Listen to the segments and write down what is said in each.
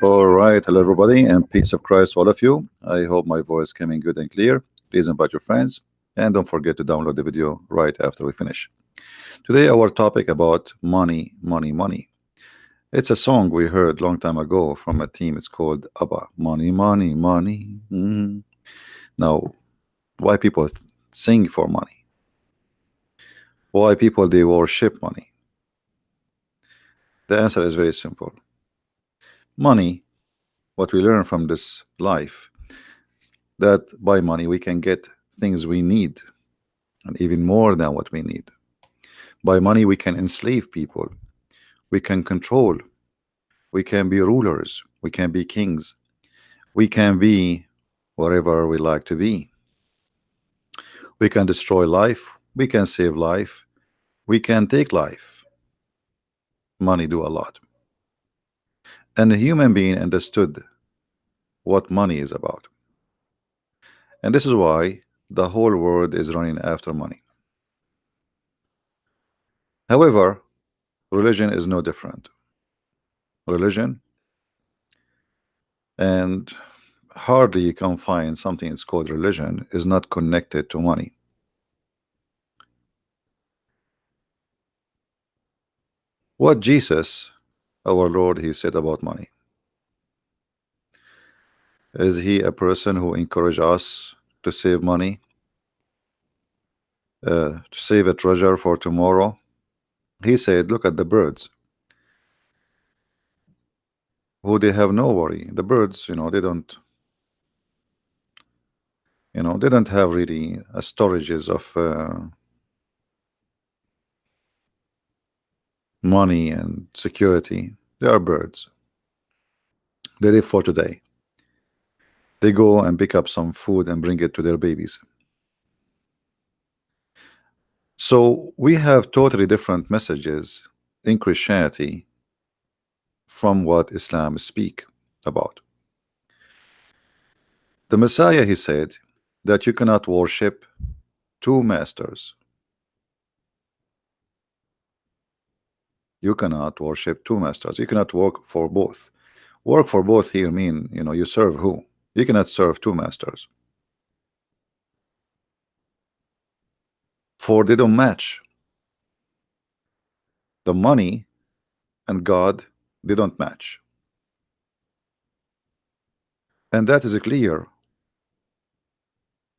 All right, hello everybody, and peace of Christ to all of you. I hope my voice coming good and clear. Please invite your friends, and don't forget to download the video right after we finish. Today, our topic about money, money, money. It's a song we heard long time ago from a team. It's called ABBA. Money, money, money. Now, why people sing for money? Why people they worship money? The answer is very simple. Money, what we learn from this life, that by money we can get things we need and even more than what we need. By money we can enslave people, we can control, we can be rulers, we can be kings, we can be whatever we like to be. We can destroy life, we can save life, we can take life. Money do a lot. And the human being understood what money is about. And this is why the whole world is running after money. However, religion is no different. Religion, and hardly you can find something that's called religion is not connected to money. What Jesus, our Lord, he said about money? Is he a person who encouraged us to save money, to save a treasure for tomorrow? He said, look at the birds, who they have no worry. The birds, they don't, they don't have really storages of money and security. They are birds. They live for today. They go and pick up some food and bring it to their babies. So we have totally different messages in Christianity from what Islam speak about. The Messiah, he said that you cannot worship two masters. You cannot worship two masters. You cannot work for both. Work for both here mean, you serve who? You cannot serve two masters. For they don't match. The money and God, they don't match. And that is clear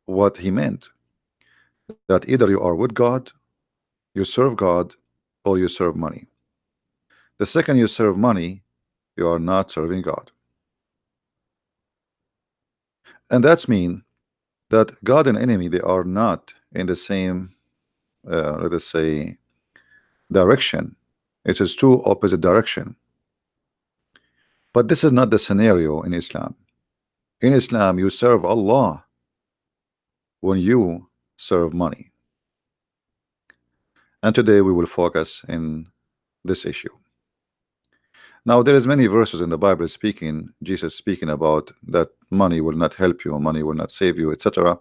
what he meant. That either you are with God, you serve God, or you serve money. The second you serve money, you are not serving God. And that's mean that God and enemy, they are not in the same, let us say, direction. It is two opposite direction. But this is not the scenario in Islam. In Islam, you serve Allah when you serve money. And today we will focus in this issue. Now there is many verses in the Bible speaking, Jesus speaking about that money will not help you, money will not save you, etc.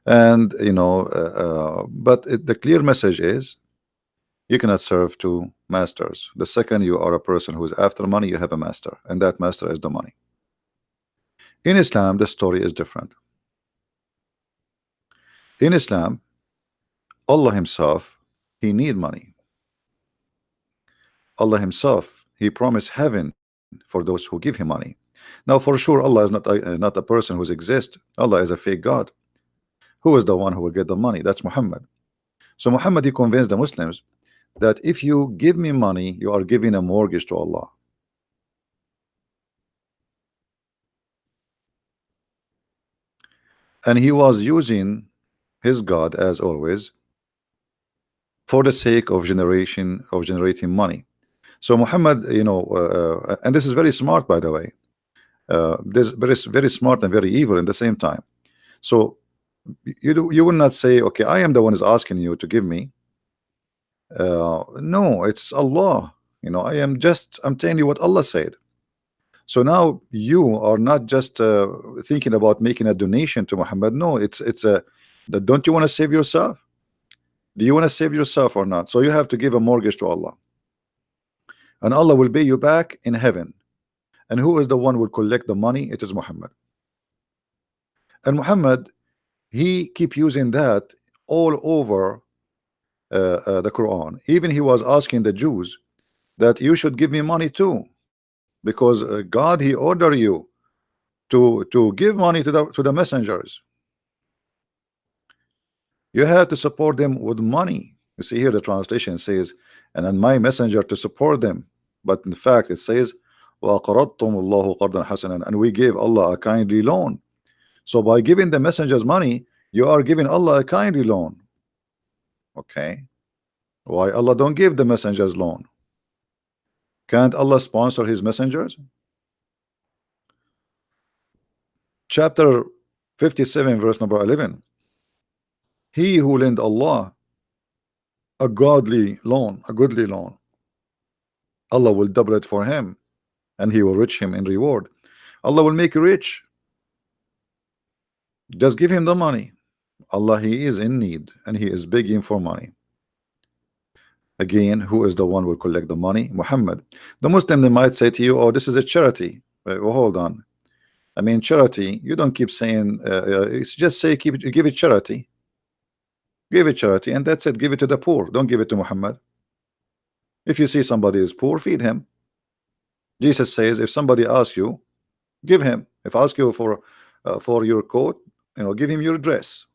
And but the clear message is you cannot serve two masters. The second you are a person who is after money, you have a master, and that master is the money. In Islam, the story is different. In Islam, Allah himself, he need money. Allah himself, he promised heaven for those who give him money. Now for sure Allah is not a person who exists. Allah is a fake God. Who is the one who will get the money? That's Muhammad. So Muhammad, he convinced the Muslims that if you give me money, you are giving a mortgage to Allah. And he was using his God, as always, for the sake of generating money. So Muhammad, and this is very smart, by the way. This very smart and very evil in the same time. So you will not say, okay, I am the one is asking you to give me. No, it's Allah. I'm telling you what Allah said. So now you are not just thinking about making a donation to Muhammad. No, it's don't you want to save yourself? Do you want to save yourself or not? So you have to give a mortgage to Allah, and Allah will pay you back in heaven. And who is the one who will collect the money? It is Muhammad. And Muhammad, he keep using that all over the Quran. Even he was asking the Jews that you should give me money too, because God, he order you to give money to the messengers. You have to support them with money. You see here the translation says, and then my messenger to support them. But in fact it says, وَقَرَضْتُمُ اللَّهُ قَرْضًا حَسَنًا, and we gave Allah a kindly loan. So by giving the messengers money, you are giving Allah a kindly loan. Okay, why Allah don't give the messengers loan? Can't Allah sponsor his messengers? Chapter 57 verse number 11, he who lend Allah a godly loan, a goodly loan, Allah will double it for him, and he will rich him in reward. Allah will make you rich. Just give him the money. Allah, he is in need and he is begging for money. Again, who is the one who will collect the money? Muhammad. The Muslim, they might say to you, oh, this is a charity. Well, hold on. I mean, charity, you don't keep saying it's just say give it charity. Give it charity, and that's it. Give it to the poor. Don't give it to Muhammad. If you see somebody is poor, feed him. Jesus says, if somebody asks you, give him. If ask you for your coat, give him your dress.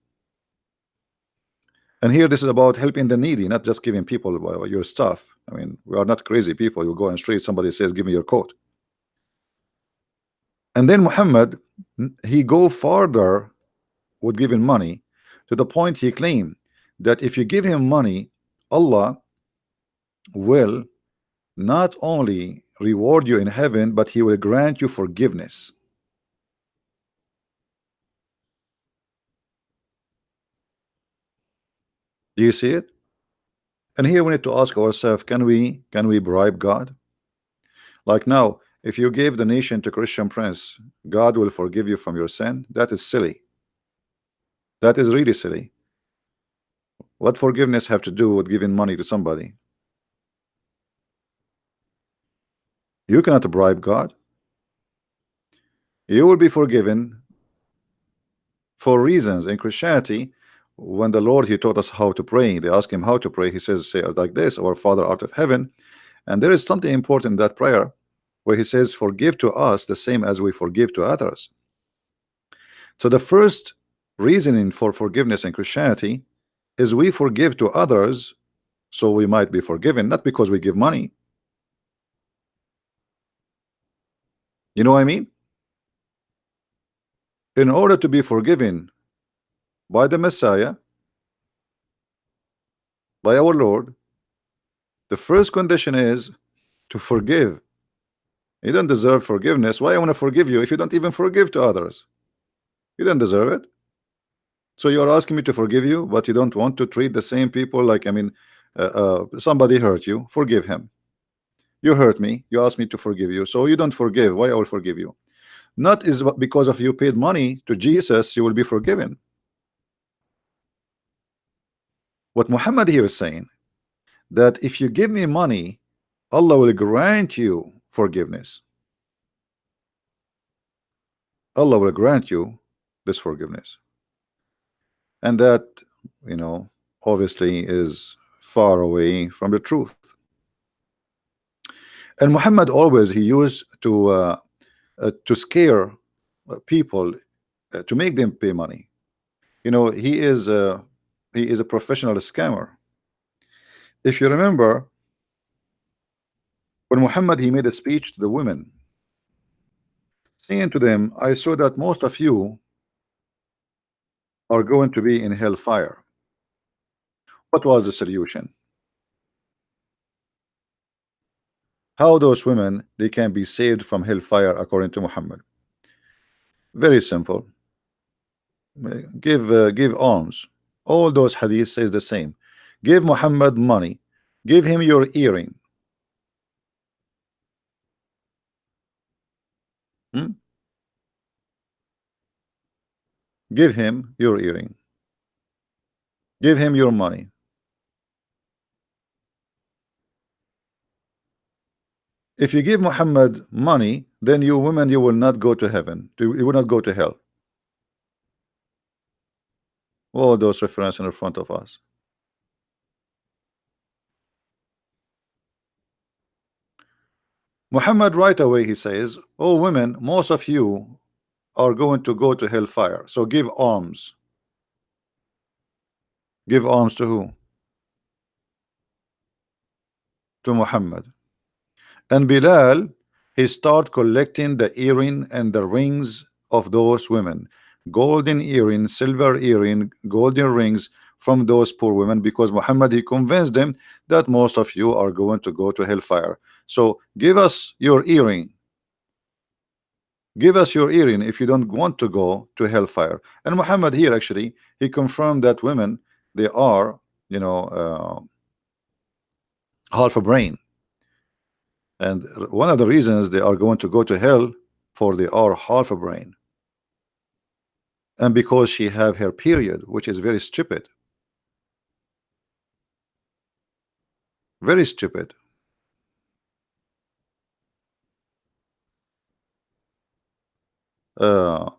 And here this is about helping the needy, not just giving people your stuff. I mean, we are not crazy people. You go on the street, somebody says, give me your coat. And then Muhammad, he go farther with giving money, to the point he claimed that if you give him money, Allah will not only reward you in heaven, but he will grant you forgiveness. Do you see it? And here we need to ask ourselves, can we bribe God? Like now, if you gave the nation to Christian prince, God will forgive you from your sin. That is silly. That is really silly. What forgiveness have to do with giving money to somebody? You cannot bribe God. You will be forgiven for reasons. In Christianity, when the Lord, he taught us how to pray, they ask him how to pray, he says, say like this, our Father art of heaven. And there is something important in that prayer where he says, forgive to us the same as we forgive to others. So the first reasoning for forgiveness in Christianity is we forgive to others so we might be forgiven, not because we give money. You know what I mean? In order to be forgiven by the Messiah, by our Lord, the first condition is to forgive. You don't deserve forgiveness. Why I want to forgive you if you don't even forgive to others? You don't deserve it. So you're asking me to forgive you, but you don't want to treat the same people like, I mean, somebody hurt you, forgive him. You hurt me, you asked me to forgive you, so you don't forgive. Why I will forgive you? Not is because of you paid money to Jesus you will be forgiven. What Muhammad here is saying, that if you give me money, Allah will grant you forgiveness. Allah will grant you this forgiveness. And that, obviously is far away from the truth. And Muhammad always, he used to scare people, to make them pay money. He is a professional scammer. If you remember, when Muhammad, he made a speech to the women, saying to them, I saw that most of you are going to be in hellfire. What was the solution? How those women, they can be saved from hellfire according to Muhammad? Very simple. Give alms. All those hadith says the same. Give Muhammad money. Give him your earring. Give him your earring. Give him your money. If you give Muhammad money, then you women, you will not go to heaven. You will not go to hell. All those references in front of us. Muhammad right away he says, "Oh women, most of you are going to go to hellfire. So give alms." Give alms to who? To Muhammad. And Bilal, he start collecting the earring and the rings of those women, golden earring, silver earring, golden rings from those poor women, because Muhammad he convinced them that most of you are going to go to hellfire. So give us your earring. Give us your earring if you don't want to go to hellfire. And Muhammad here actually he confirmed that women, they are, you know, half a brain. And one of the reasons they are going to go to hell, for they are half a brain. And because she have her period, which is very stupid. Very stupid. Uh,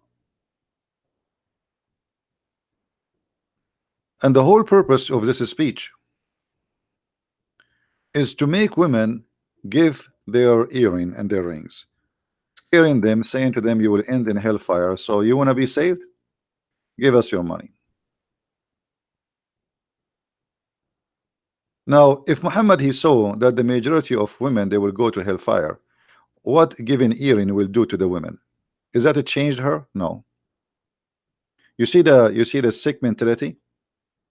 and the whole purpose of this speech is to make women give their earring and their rings, scaring them, saying to them, you will end in hellfire. So you want to be saved? Give us your money. Now, if Muhammad he saw that the majority of women they will go to hellfire, what giving earring will do to the women? Is that it changed her? No. You see the sick mentality.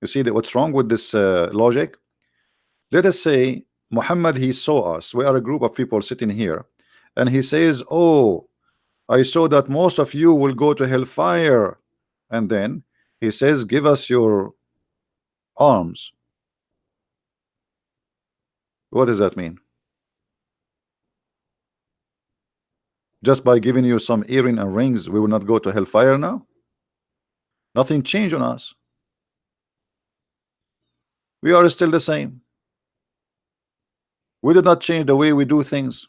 You see that what's wrong with this logic. Let us say Muhammad he saw us. We are a group of people sitting here, and he says, "Oh, I saw that most of you will go to hellfire," and then he says, "Give us your arms." What does that mean? Just by giving you some earring and rings, we will not go to hellfire now? Nothing changed on us. We are still the same. We did not change the way we do things.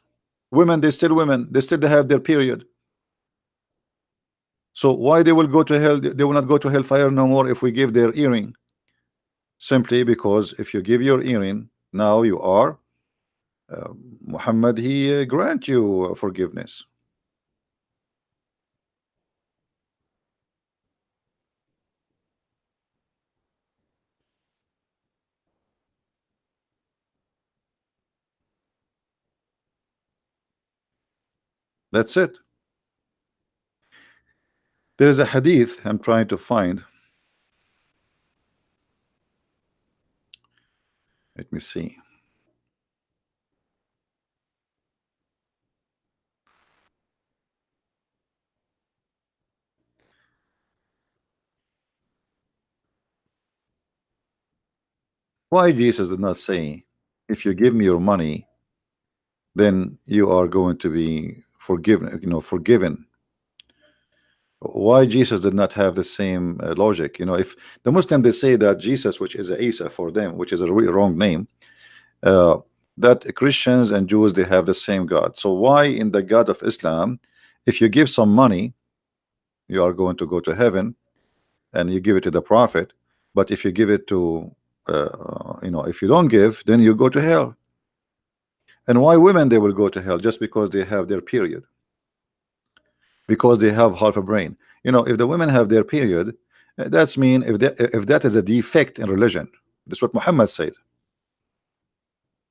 Women, they still women. They still have their period. So why they will go to hell? They will not go to hellfire no more if we give their earring. Simply because if you give your earring, now you are Muhammad. He grant you forgiveness. That's it. There is a hadith I'm trying to find. Let me see. Why Jesus did not say, if you give me your money, then you are going to be forgiven, forgiven. Why Jesus did not have the same logic? If the Muslim they say that Jesus, which is Isa for them, which is a really wrong name, uh, that Christians and Jews they have the same God. So why in the God of Islam, if you give some money, you are going to go to heaven, and you give it to the Prophet, but if you give it to if you don't give, then you go to hell. And why women they will go to hell? Just because they have their period, because they have half a brain. If the women have their period, that's mean if that is a defect in religion. That's what Muhammad said,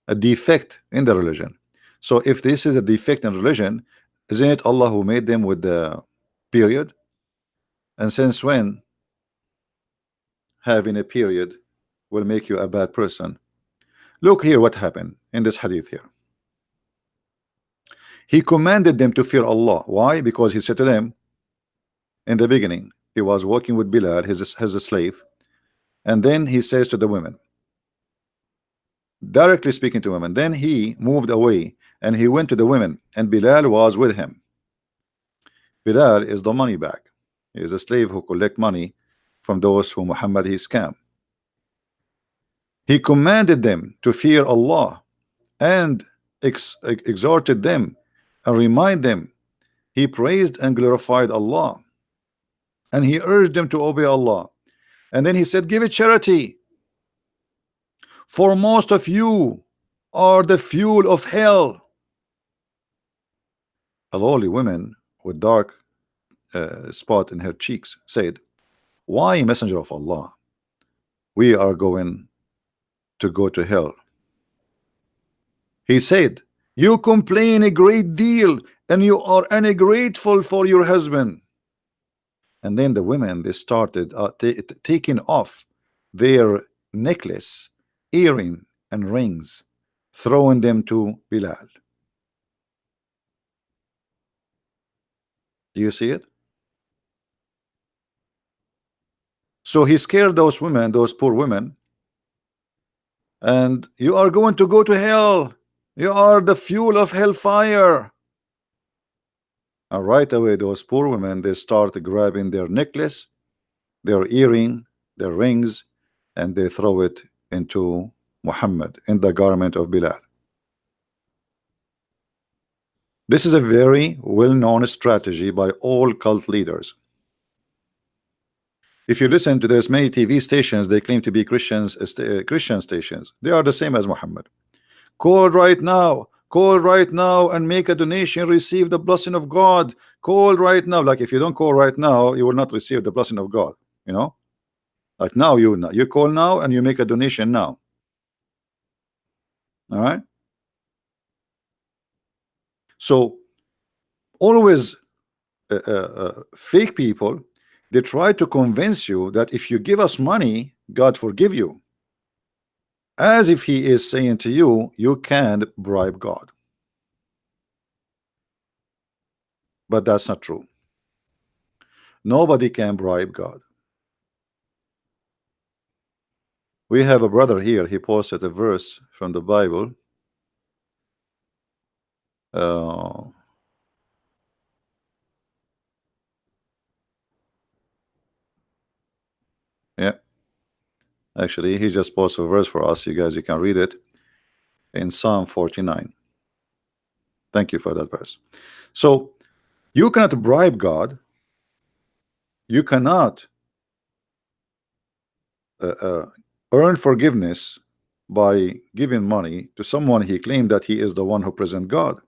a defect in the religion. So if this is a defect in religion, isn't it Allah who made them with the period? And since when having a period will make you a bad person? Look here what happened in this hadith here. He commanded them to fear Allah. Why? Because he said to them in the beginning, he was working with Bilal, his slave, and then he says to the women, directly speaking to women, then he moved away and he went to the women, and Bilal was with him. Bilal is the money bag. He is a slave who collect money from those who Muhammad he scam. He commanded them to fear Allah and exhorted them and remind them. He praised and glorified Allah, and he urged them to obey Allah. And then he said, give it charity, for most of you are the fuel of hell. A lowly woman with dark spot in her cheeks said, why, messenger of Allah, we are going to go to hell? He said, you complain a great deal and you are ungrateful for your husband. And then the women, they started taking off their necklace, earring and rings, throwing them to Bilal. Do you see it? So he scared those women, those poor women, and you are going to go to hell. You are the fuel of hellfire. And right away, those poor women, they start grabbing their necklace, their earring, their rings, and they throw it into Muhammad, in the garment of Bilal. This is a very well-known strategy by all cult leaders. If you listen to, there's many TV stations, they claim to be Christian stations. They are the same as Muhammad. Call right now and make a donation, receive the blessing of God. Call right now. Like, if you don't call right now, you will not receive the blessing of God, you know. Like, now you call now and you make a donation now. All right. So always fake people, they try to convince you that if you give us money, God forgive you, as if he is saying to you, you can't bribe God. But that's not true. Nobody can bribe God. We have a brother here, he posted a verse from the Bible. Yeah, actually he just posted a verse for us. You guys, you can read it in Psalm 49. Thank you for that verse. So you cannot bribe God. You cannot earn forgiveness by giving money to someone he claimed that he is the one who presents God.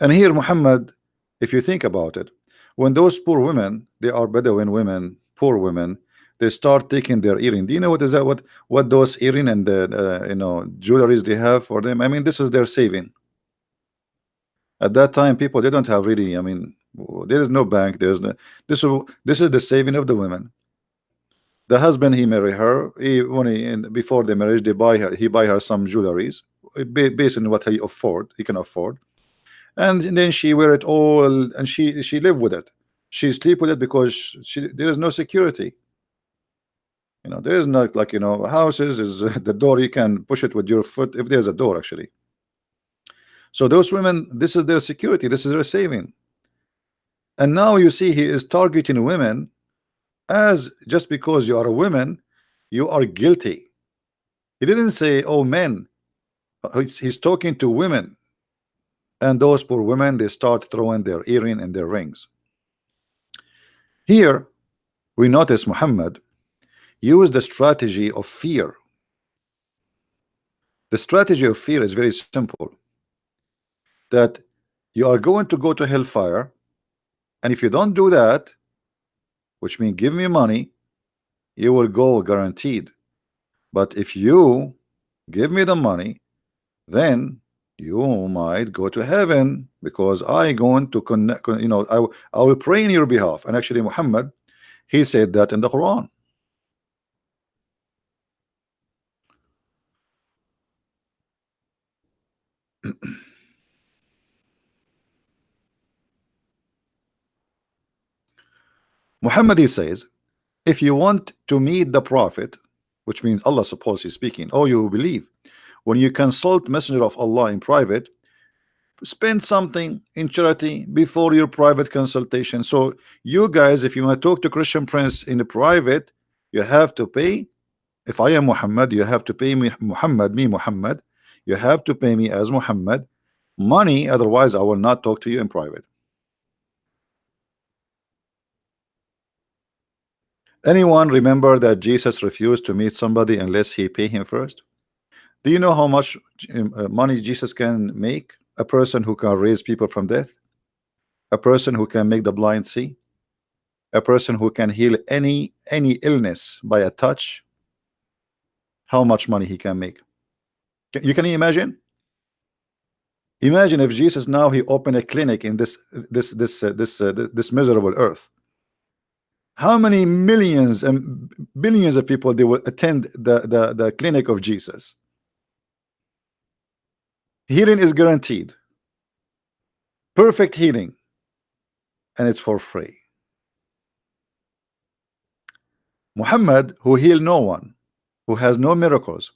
And here Muhammad, if you think about it, when those poor women, they are Bedouin women, poor women, they start taking their earring. Do you know what is that? What those earring and the you know, jewelries they have for them? I mean, this is their saving. At that time, people, they don't have really. I mean, there is no bank. There's no. This is the saving of the women. The husband, he marry her. Before the marriage, he buy her some jewelries based on what he can afford. And then she wear it all, and she live with it. She sleep with it because there is no security. You know, there is not, like, you know, houses is the door, you can push it with your foot if there's a door actually. So those women, this is their security, this is their saving. And now you see he is targeting women as just because you are a woman, you are guilty. He didn't say, oh, men. He's talking to women. And those poor women, they start throwing their earring and their rings. Here we notice Muhammad used the strategy of fear. The strategy of fear is very simple, that you are going to go to hellfire, and if you don't do that, which means give me money, you will go guaranteed. But if you give me the money, then you might go to heaven, because I going to connect, you know, I will pray in your behalf. And actually Muhammad, he said that in the Quran. Muhammad, he says, if you want to meet the Prophet, which means Allah, suppose he's speaking, oh, you believe, when you consult Messenger of Allah in private, spend something in charity before your private consultation. So you guys, if you want to talk to Christian Prince in the private, you have to pay. If I am Muhammad, you have to pay me, Muhammad, You have to pay me as Muhammad money, otherwise I will not talk to you in private. Anyone remember that Jesus refused to meet somebody unless he pay him first? Do you know how much money Jesus can make? A person who can raise people from death, a person who can make the blind see, a person who can heal any illness by a touch. How much money he can make? Can you imagine? Imagine if Jesus now he opened a clinic in this miserable earth. How many millions and billions of people they will attend the clinic of Jesus? Healing is guaranteed, perfect healing, and it's for free. Muhammad, who healed no one, who has no miracles,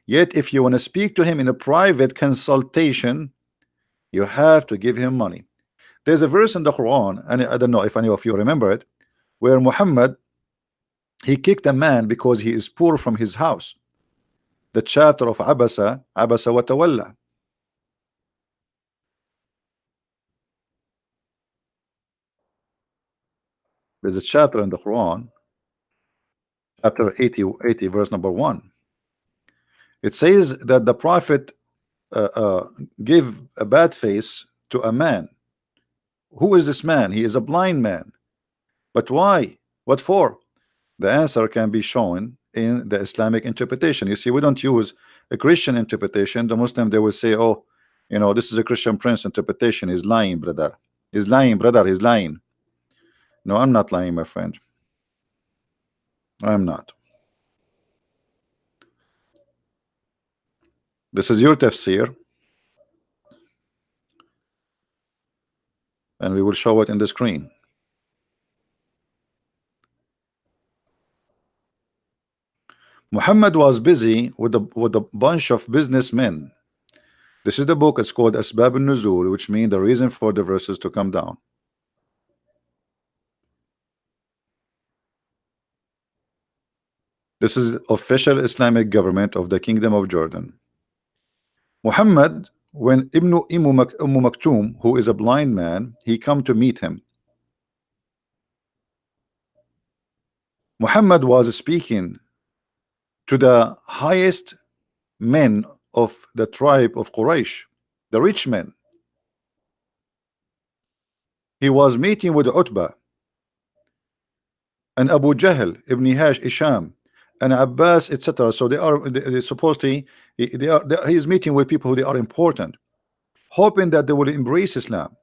yet if you want to speak to him in a private consultation, you have to give him money. There's a verse in the Quran, and I don't know if any of you remember it, where Muhammad he kicked a man because he is poor from his house. The chapter of Abasa wa Tawalla. There's a chapter in the Quran, chapter 80 verse number 1. It says that the prophet gave a bad face to a man. Who is this man? He is a blind man. But why? What for? The answer can be shown in the Islamic interpretation. You see, we don't use a Christian interpretation. The Muslim, they will say, oh, you know, this is a Christian Prince interpretation. He's lying, brother. He's lying, brother. He's lying. No, I'm not lying, my friend. I'm not. This is your tafsir, and we will show it in the screen. Muhammad was busy with a bunch of businessmen. This is the book. It's called Asbab al-Nuzul, which means the reason for the verses to come down. This is official Islamic government of the Kingdom of Jordan. Muhammad, when Ibn Maktoum, who is a blind man, he come to meet him. Muhammad was speaking to the highest men of the tribe of Quraysh, the rich men. He was meeting with Utbah and Abu Jahl, Ibn Hisham, and Abbas, etc. So they supposedly he is meeting with people who they are important, hoping that they will embrace Islam.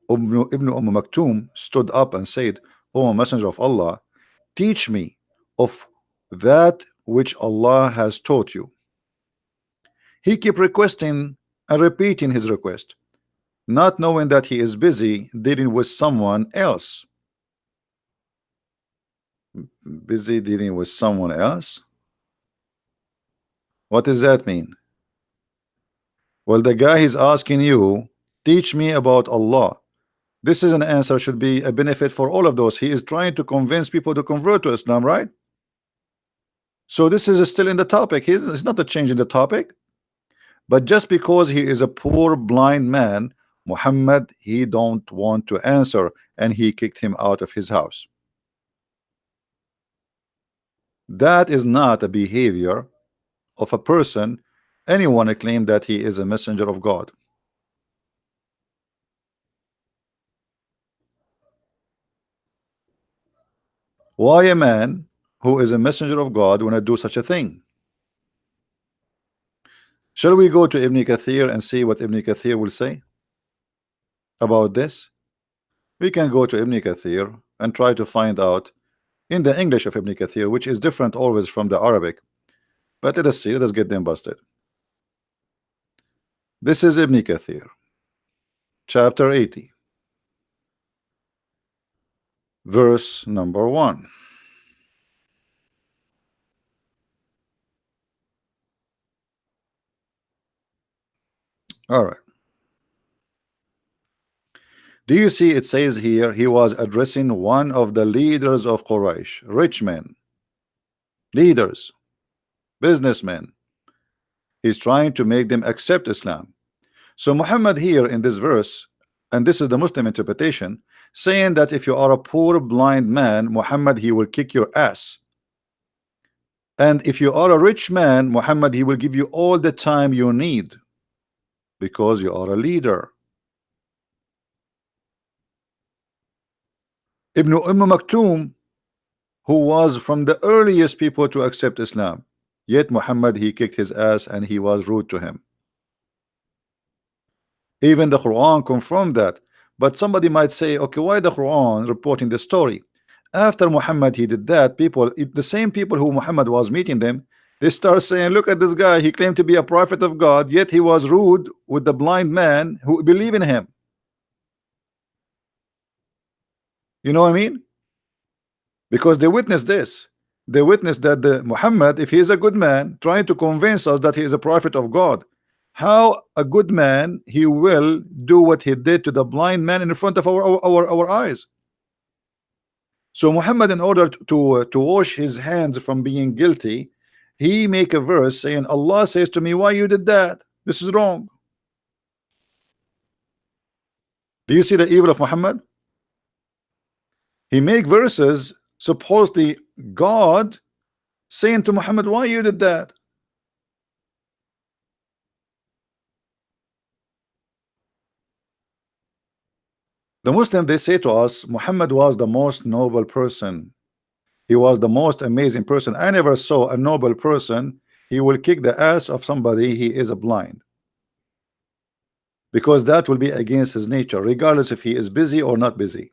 Ibn Maktoum stood up and said, "O Messenger of Allah, teach me of that which Allah has taught you." He kept requesting and repeating his request, not knowing that he is busy dealing with someone else. Busy dealing with someone else? What does that mean? Well, the guy is asking you, teach me about Allah. This is an answer, should be a benefit for all of those. He is trying to convince people to convert to Islam, right? So this is still in the topic. It's not a change in the topic. But just because he is a poor blind man, Muhammad, he don't want to answer, and he kicked him out of his house. That is not a behavior of a person, anyone claim that he is a messenger of God. Why a man who is a messenger of God want to do such a thing? Shall we go to Ibn Kathir and see what Ibn Kathir will say about this? We can go to Ibn Kathir and try to find out in the English of Ibn Kathir, which is different always from the Arabic. But let us see, let us get them busted. This is Ibn Kathir, chapter 80, verse number 1. All right. Do you see it says here he was addressing one of the leaders of Quraysh, rich men, leaders, businessmen, He's trying to make them accept Islam. So Muhammad here in this verse, and this is the Muslim interpretation, saying that if you are a poor blind man, Muhammad, he will kick your ass. And if you are a rich man, Muhammad, he will give you all the time you need because you are a leader. Ibn Maktoum, who was from the earliest people to accept Islam, yet Muhammad, he kicked his ass and he was rude to him. Even the Quran confirmed that. But somebody might say, okay, why the Quran reporting the story? After Muhammad he did that, people, the same people who Muhammad was meeting them, they start saying, look at this guy, he claimed to be a prophet of God, yet he was rude with the blind man who believe in him. You know what I mean? Because they witnessed this. They witnessed that the Muhammad, if he is a good man, trying to convince us that he is a prophet of God, how a good man he will do what he did to the blind man in front of our eyes. So Muhammad, in order to wash his hands from being guilty, he make a verse saying, Allah says to me, why you did that? This is wrong. Do you see the evil of Muhammad? He make verses supposedly God saying to Muhammad, why you did that? The Muslim, they say to us, Muhammad was the most noble person. He was the most amazing person. I never saw a noble person. He will kick the ass of somebody he is a blind, because that will be against his nature, regardless if he is busy or not busy.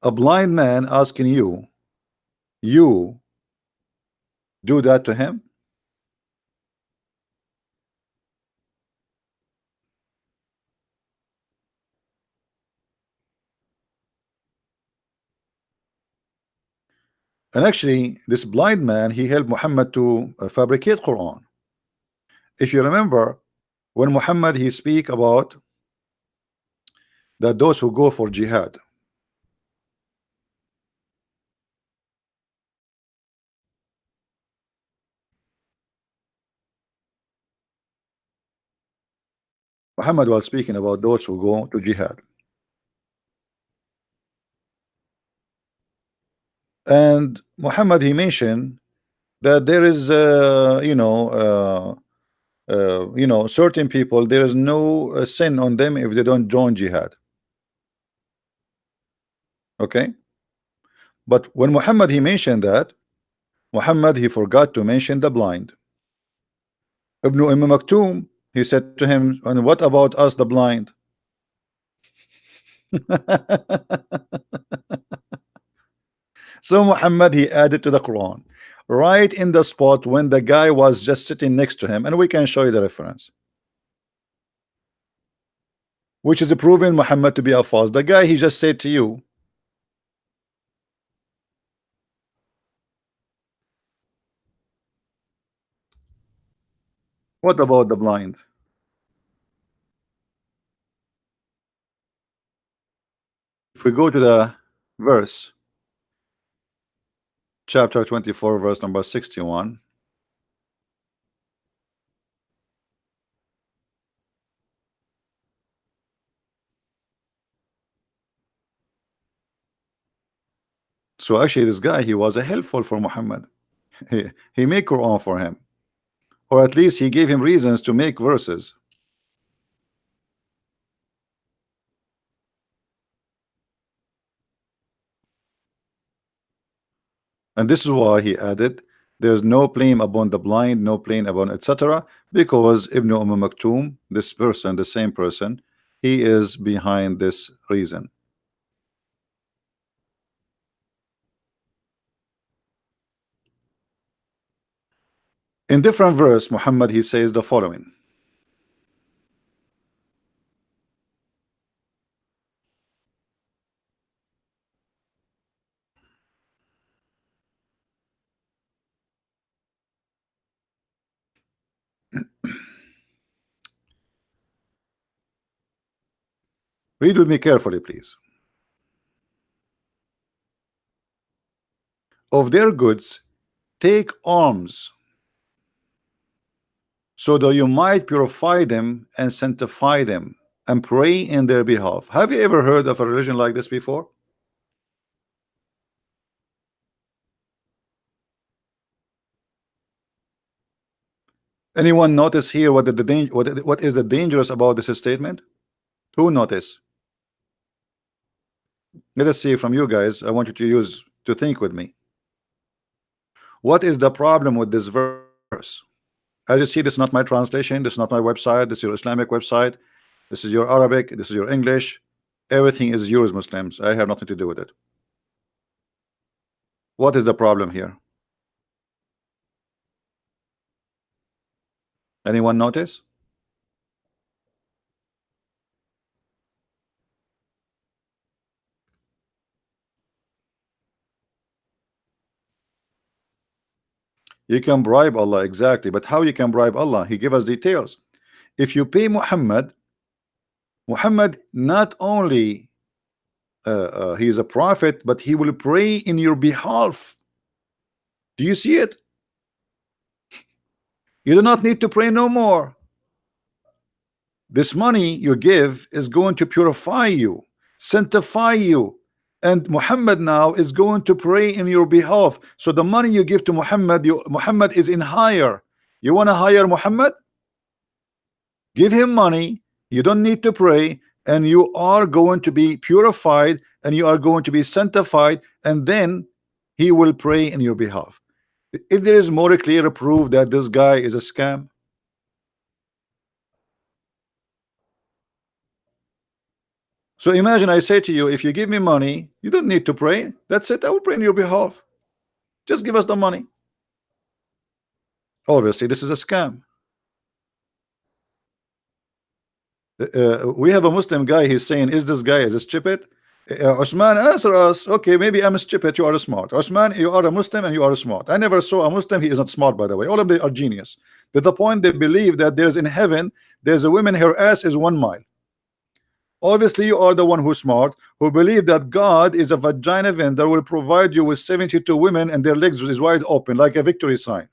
A blind man asking you do that to him? And actually, this blind man, he helped Muhammad to fabricate Quran. If you remember, when Muhammad he speak about that those who go for jihad, Muhammad was speaking about those who go to jihad, and Muhammad he mentioned that there is certain people, there is no sin on them if they don't join jihad. Okay, but when Muhammad he mentioned that, Muhammad he forgot to mention the blind. Ibn Maktoum, he said to him, and what about us the blind? So Muhammad he added to the Quran right in the spot when the guy was just sitting next to him, and we can show you the reference, which is proving Muhammad to be a false. The guy he just said to you, what about the blind? If we go to the verse, chapter 24, verse number 61. So actually this guy, he was a helpful for Muhammad. He made Quran for him, or at least he gave him reasons to make verses. And this is why he added, there's no blame upon the blind, no blame upon etc., because Ibn Maktoum, this person, the same person, he is behind this reason. In different verse, Muhammad he says the following. Read with me carefully, please. Of their goods take alms so that you might purify them and sanctify them and pray in their behalf. Have you ever heard of a religion like this before? Anyone notice here what what is the dangerous about this statement? Who notice? Let us see from you guys. I want you to think with me. What is the problem with this verse? As you see, this is not my translation, this is not my website, this is your Islamic website, this is your Arabic, this is your English. Everything is yours, Muslims. I have nothing to do with it. What is the problem here? Anyone notice? You can bribe Allah, exactly, but how you can bribe Allah? He gave us details. If you pay Muhammad not only he is a prophet, but he will pray in your behalf. Do you see it? You do not need to pray no more. This money you give is going to purify you, sanctify you, and Muhammad now is going to pray in your behalf. So the money you give to Muhammad, Muhammad is in hire. You want to hire Muhammad? Give him money. You don't need to pray, and you are going to be purified, and you are going to be sanctified, and then he will pray in your behalf. If there is more clear proof that this guy is a scam. So imagine I say to you, if you give me money, you don't need to pray. That's it. I will pray on your behalf. Just give us the money. Obviously, this is a scam. We have a Muslim guy. He's saying, is this guy is stupid? Osman, answer us. Okay, maybe I'm stupid. You are smart. Osman, you are a Muslim and you are smart. I never saw a Muslim. He is not smart, by the way. All of them are genius. To the point they believe that there's in heaven, there's a woman, her ass is 1 mile. Obviously, you are the one who's smart, who believe that God is a vagina vendor, will provide you with 72 women and their legs is wide open like a victory sign.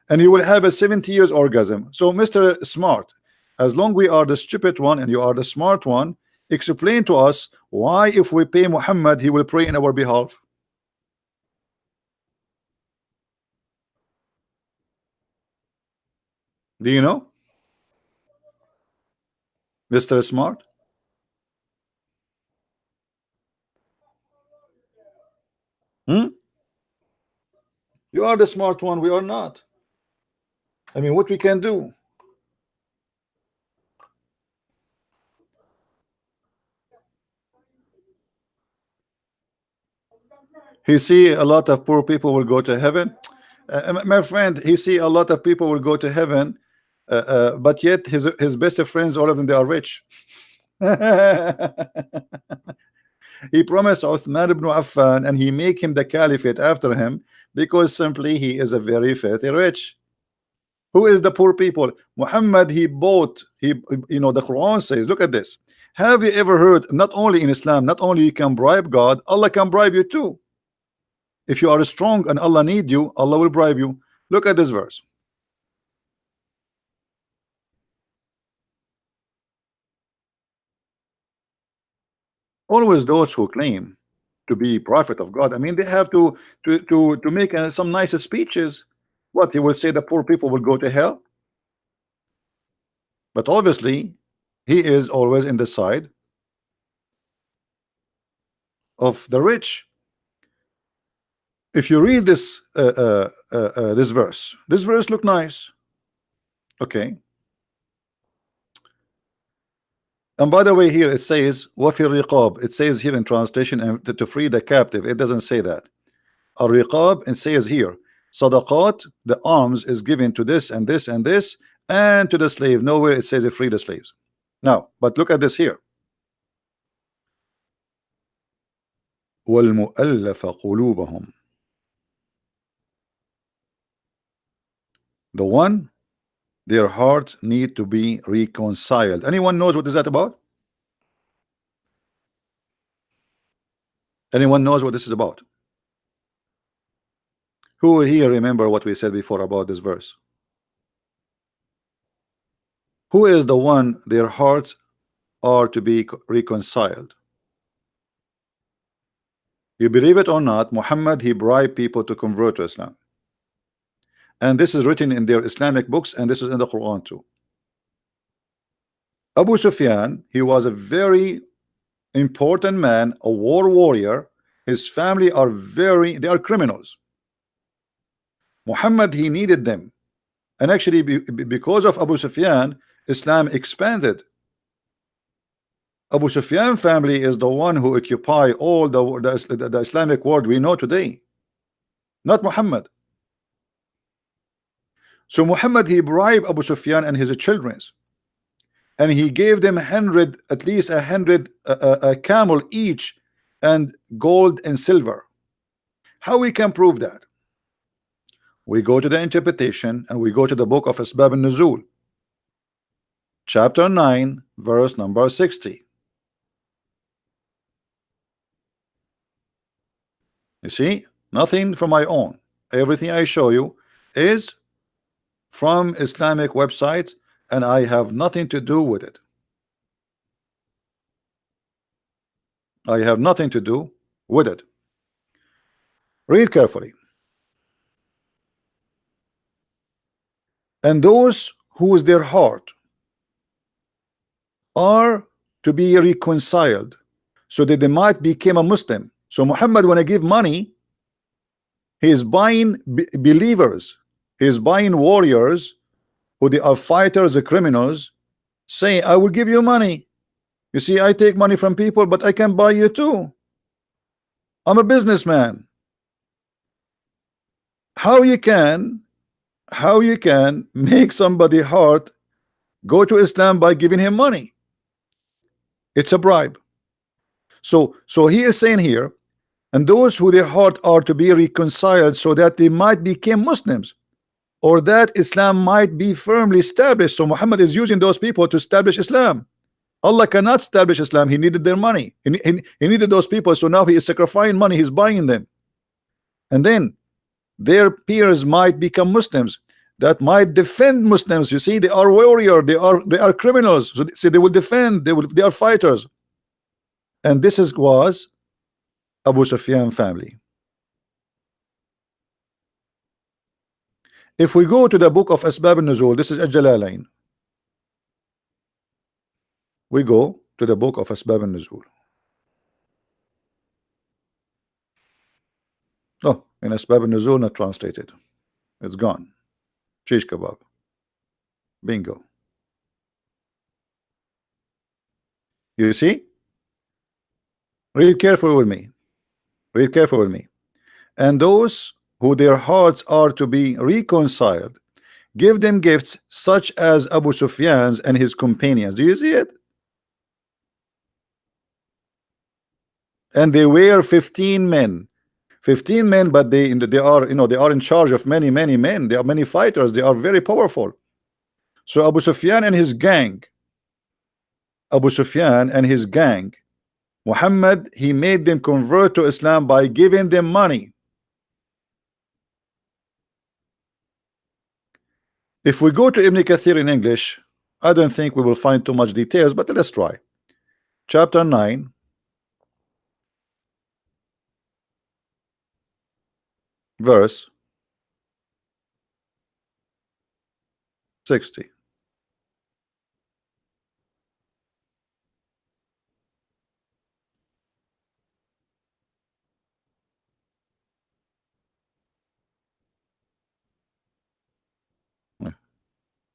And you will have a 70 years orgasm. So, Mr. Smart, as long we are the stupid one and you are the smart one, explain to us why if we pay Muhammad, he will pray in our behalf. Do you know? Mr. Smart? You are the smart one, we are not. I mean, what we can do? He see a lot of poor people will go to heaven. My friend, he see a lot of people will go to heaven, but yet his best friends, all of them, they are rich. He promised Uthman ibn Affan, and he make him the caliphate after him because simply he is a very filthy rich. Who is the poor people? Muhammad, he bought, you know, the Quran says, look at this. Have you ever heard, not only in Islam, not only you can bribe God, Allah can bribe you too. If you are strong and Allah need you, Allah will bribe you. Look at this verse. Always those who claim to be prophet of God, I mean, they have to make some nice speeches. What he will say, the poor people will go to hell. But obviously, he is always in the side of the rich. If you read this this verse look nice. Okay. And by the way, here it says وَفِي الرِّقَابِ. It says here in translation, and to free the captive. It doesn't say that. Al-riqab, it says here sadaqat, the alms is given to this and this and this, and to the slave. Nowhere it says it free the slaves. Now, but look at this here. وَالْمُؤَلَّفَ قُلُوبَهُمْ. The one, their heart need to be reconciled. Anyone knows what is that about? Anyone knows what this is about? Who here remember what we said before about this verse? Who is the one their hearts are to be reconciled? You believe it or not, Muhammad, he bribed people to convert to Islam. And this is written in their Islamic books, and this is in the Quran too. Abu Sufyan, he was a very important man, a war warrior. His family are they are criminals. Muhammad, he needed them. And actually, because of Abu Sufyan, Islam expanded. Abu Sufyan family is the one who occupy all the Islamic world we know today, not Muhammad. So Muhammad, he bribed Abu Sufyan and his children, and he gave them at least 100 camel each, and gold and silver. How we can prove that? We go to the interpretation, and we go to the book of Asbab al-Nuzul, chapter 9, verse number 60. You see, nothing from my own. Everything I show you is from Islamic websites, and I have nothing to do with it. I have nothing to do with it. Read carefully. And those whose their heart are to be reconciled, so that they might become a Muslim. So Muhammad, when I give money, he is buying believers, he is buying warriors who they are fighters, the criminals, saying, I will give you money. You see, I take money from people, but I can buy you too. I'm a businessman. How you can make somebody heart go to Islam by giving him money? It's a bribe. So he is saying here, and those who their heart are to be reconciled, so that they might become Muslims, or that Islam might be firmly established. So Muhammad is using those people to establish Islam. Allah cannot establish Islam. He needed their money. He needed those people. So now he is sacrificing money. He's buying them, and then their peers might become Muslims that might defend Muslims. You see, they are warrior. They are criminals. So they will defend. They are fighters. And this was Abu Sufyan family. If we go to the book of Asbab al-Nuzul, this is Al-Jalalain. We go to the book of Asbab al-Nuzul. Oh, in Asbab al-Nuzul, not translated. It's gone. Shish kebab. Bingo. You see? Read carefully with me. Read carefully with me. And those who their hearts are to be reconciled, give them gifts such as Abu Sufyan's and his companions. Do you see it? And they were 15 men. 15 men, but they are, they are in charge of many men. They are many fighters. They are very powerful. So Abu Sufyan and his gang, Muhammad, he made them convert to Islam by giving them money. If we go to Ibn Kathir in English, I don't think we will find too much details, but let's try. Chapter 9, verse 60.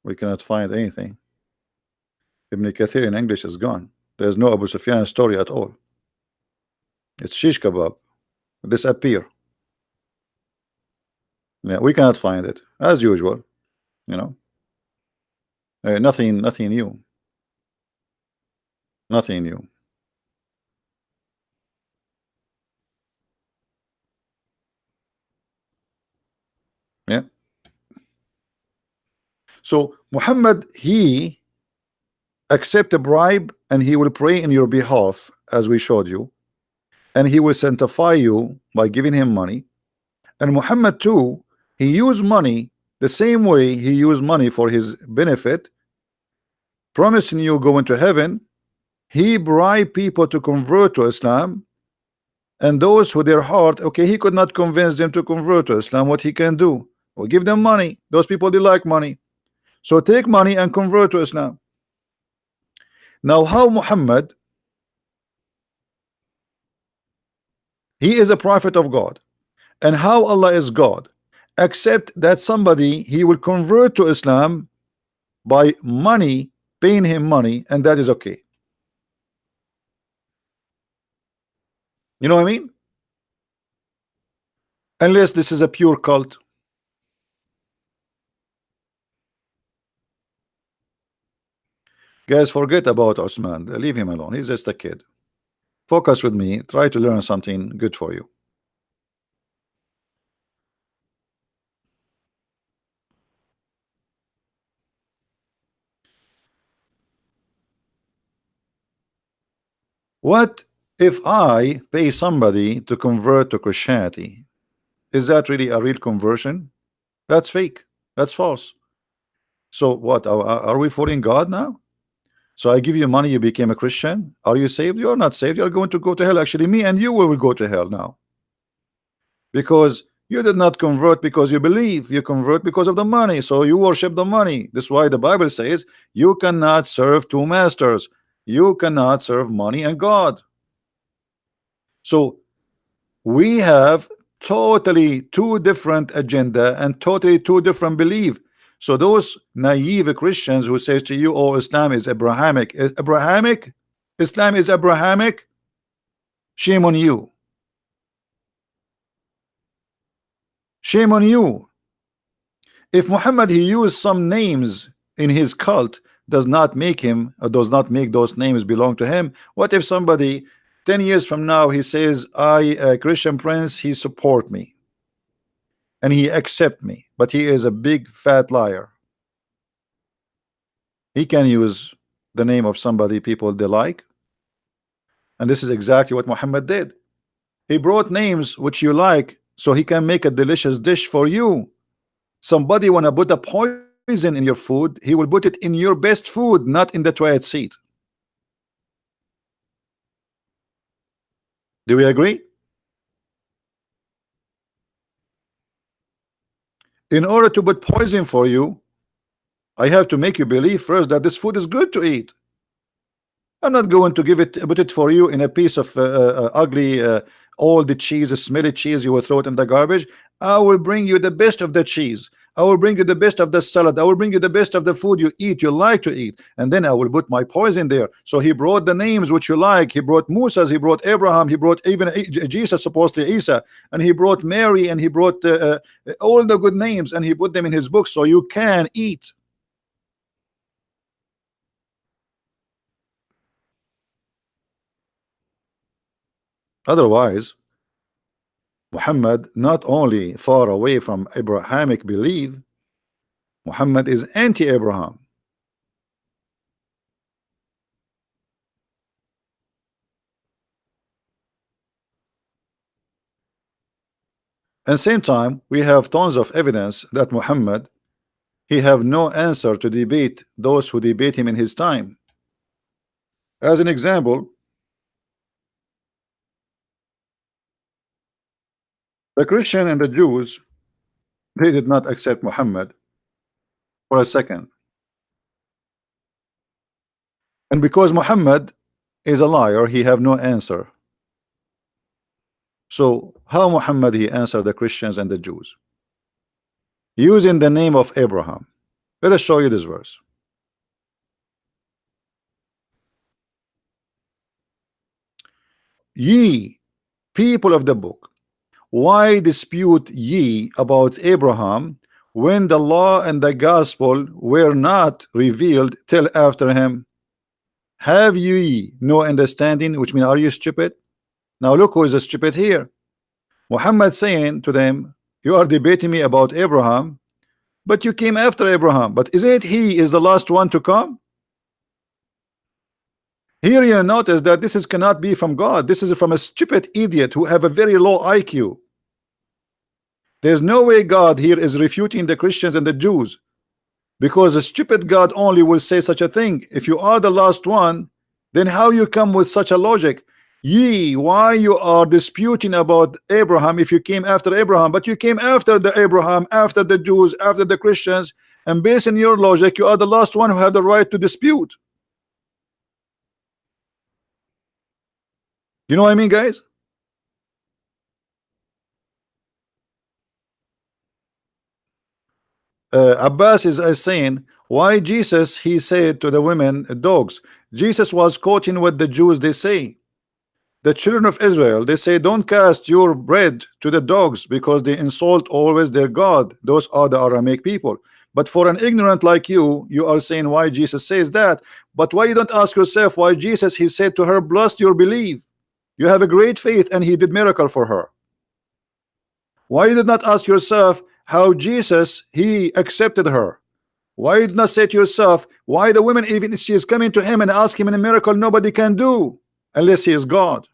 We cannot find anything. Ibn Kathir in English is gone. There's no Abu Sufyan story at all. It's shish kebab. Disappear. Yeah, we cannot find it as usual. Nothing new. Nothing new. Yeah. So Muhammad, he accept a bribe, and he will pray in your behalf, as we showed you, and he will sanctify you by giving him money, And Muhammad too, he used money the same way he used money for his benefit, promising you going to heaven. He bribed people to convert to Islam, and those who their heart, okay, he could not convince them to convert to Islam. What he can do? Well, give them money. Those people, they like money, so take money and convert to Islam. Now, how Muhammad, he is a prophet of God, and how Allah is God, except that somebody he will convert to Islam by money, paying him money, and that is okay. You know what I mean? Unless this is a pure cult. Guys, forget about Osman. Leave him alone. He's just a kid. Focus with me. Try to learn something good for you. What if I pay somebody to convert to Christianity? Is that really a real conversion? That's fake. That's false. So what? Are we fooling God now? So I give you money, you became a Christian. Are you saved? You're not saved. You're going to go to hell. Actually, me and you will go to hell now, because you did not convert because you believe. You convert because of the money. So you worship the money. That's why the Bible says you cannot serve two masters. You cannot serve money and God. So we have totally two different agenda and totally two different belief. So those naive Christians who says to you, oh, Islam is Abrahamic, Islam is Abrahamic, shame on you. Shame on you. If Muhammad he used some names in his cult, does not make him, or does not make those names belong to him. What if somebody 10 years from now he says, I Christian Prince, he support me and he accept me, but he is a big fat liar? He can use the name of somebody people they like, and this is exactly what Muhammad did. He brought names which you like so he can make a delicious dish for you. Somebody wanna put a poison in your food, he will put it in your best food, not in the toilet seat. Do we agree? In order to put poison for you, I have to make you believe first that this food is good to eat. I'm not going to put it for you in a piece of ugly all the cheese, smelly cheese, you will throw it in the garbage. I will bring you the best of the cheese. I will bring you the best of the salad. I will bring you the best of the food you eat, you like to eat, and then I will put my poison there. So he brought the names which you like. He brought Moses, he brought Abraham, he brought even Jesus, supposedly Isa, and he brought Mary, and he brought all the good names, and he put them in his book so you can eat. Otherwise, Muhammad not only far away from Abrahamic belief, Muhammad is anti-Abraham. At the same time, we have tons of evidence that Muhammad he have no answer to debate those who debate him in his time. As an example, the Christian and the Jews, they did not accept Muhammad for a second. And because Muhammad is a liar, he have no answer. So how Muhammad he answered the Christians and the Jews? Using the name of Abraham. Let us show you this verse. Ye people of the book, why dispute ye about Abraham when the law and the gospel were not revealed till after him? Have ye no understanding? Which means, are you stupid? Now look who is stupid here. Muhammad saying to them, you are debating me about Abraham, but you came after Abraham. But isn't he is the last one to come? Here you notice that this is cannot be from God. This is from a stupid idiot who have a very low IQ. There's no way God here is refuting the Christians and the Jews, because a stupid God only will say such a thing. If you are the last one, then how you come with such a logic? Ye, why you are disputing about Abraham if you came after Abraham? But you came after the Abraham, after the Jews, after the Christians, and based on your logic, you are the last one who have the right to dispute. You know what I mean, guys? Abbas is saying, why Jesus, he said to the women, dogs. Jesus was quoting what the Jews they say. The children of Israel, they say, don't cast your bread to the dogs, because they insult always their God. Those are the Aramaic people. But for an ignorant like you, you are saying why Jesus says that. But why you don't ask yourself why Jesus, he said to her, blessed your belief. You have a great faith, and he did miracle for her. Why you did not ask yourself how Jesus, he accepted her? Why you did not say to yourself why the woman, even if she is coming to him and ask him in a miracle, nobody can do unless he is God?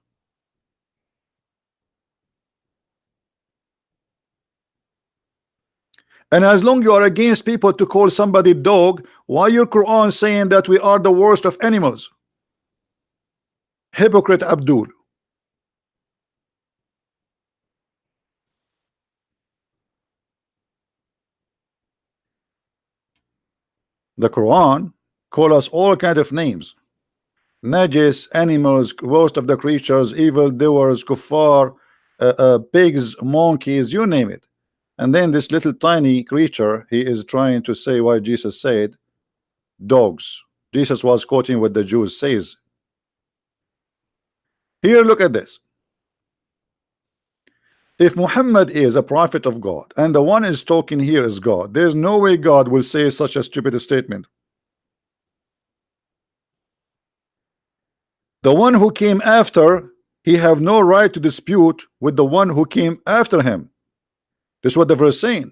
And as long you are against people to call somebody dog, why your Quran saying that we are the worst of animals? Hypocrite Abdul. The Quran call us all kind of names. Najis, animals, worst of the creatures, evil doers, kuffar, pigs, monkeys, you name it. And then this little tiny creature, he is trying to say why Jesus said dogs. Jesus was quoting what the Jews says. Here, look at this. If Muhammad is a prophet of God and the one is talking here is God, there's no way God will say such a stupid statement. The one who came after, he have no right to dispute with the one who came after him. This is what the verse saying.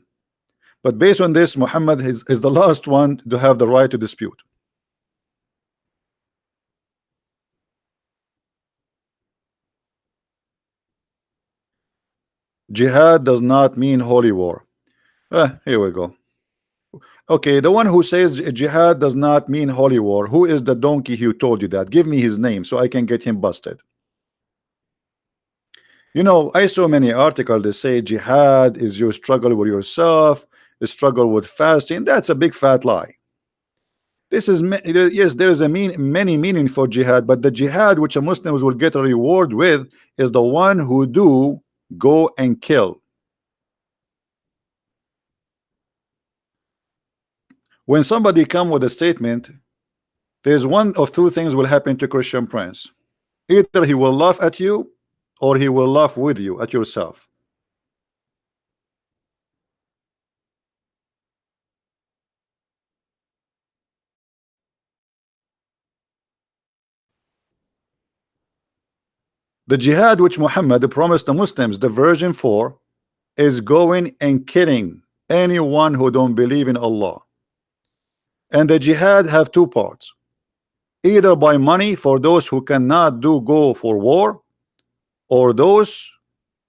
But based on this, Muhammad is the last one to have the right to dispute. Jihad does not mean holy war. Here we go. Okay, the one who says jihad does not mean holy war, who is the donkey who told you that? Give me his name so I can get him busted. You know, I saw many articles that say jihad is your struggle with yourself, the struggle with fasting. That's a big fat lie. This is, yes, there is many meaning for jihad, but the jihad which a Muslims will get a reward with is the one who do go and kill. When somebody come with a statement, there's one of two things will happen to Christian Prince. Either he will laugh at you or he will laugh with you at yourself. The jihad which Muhammad promised the Muslims, the version 4, is going and killing anyone who don't believe in Allah. And the jihad have two parts, either by money for those who cannot go for war, or those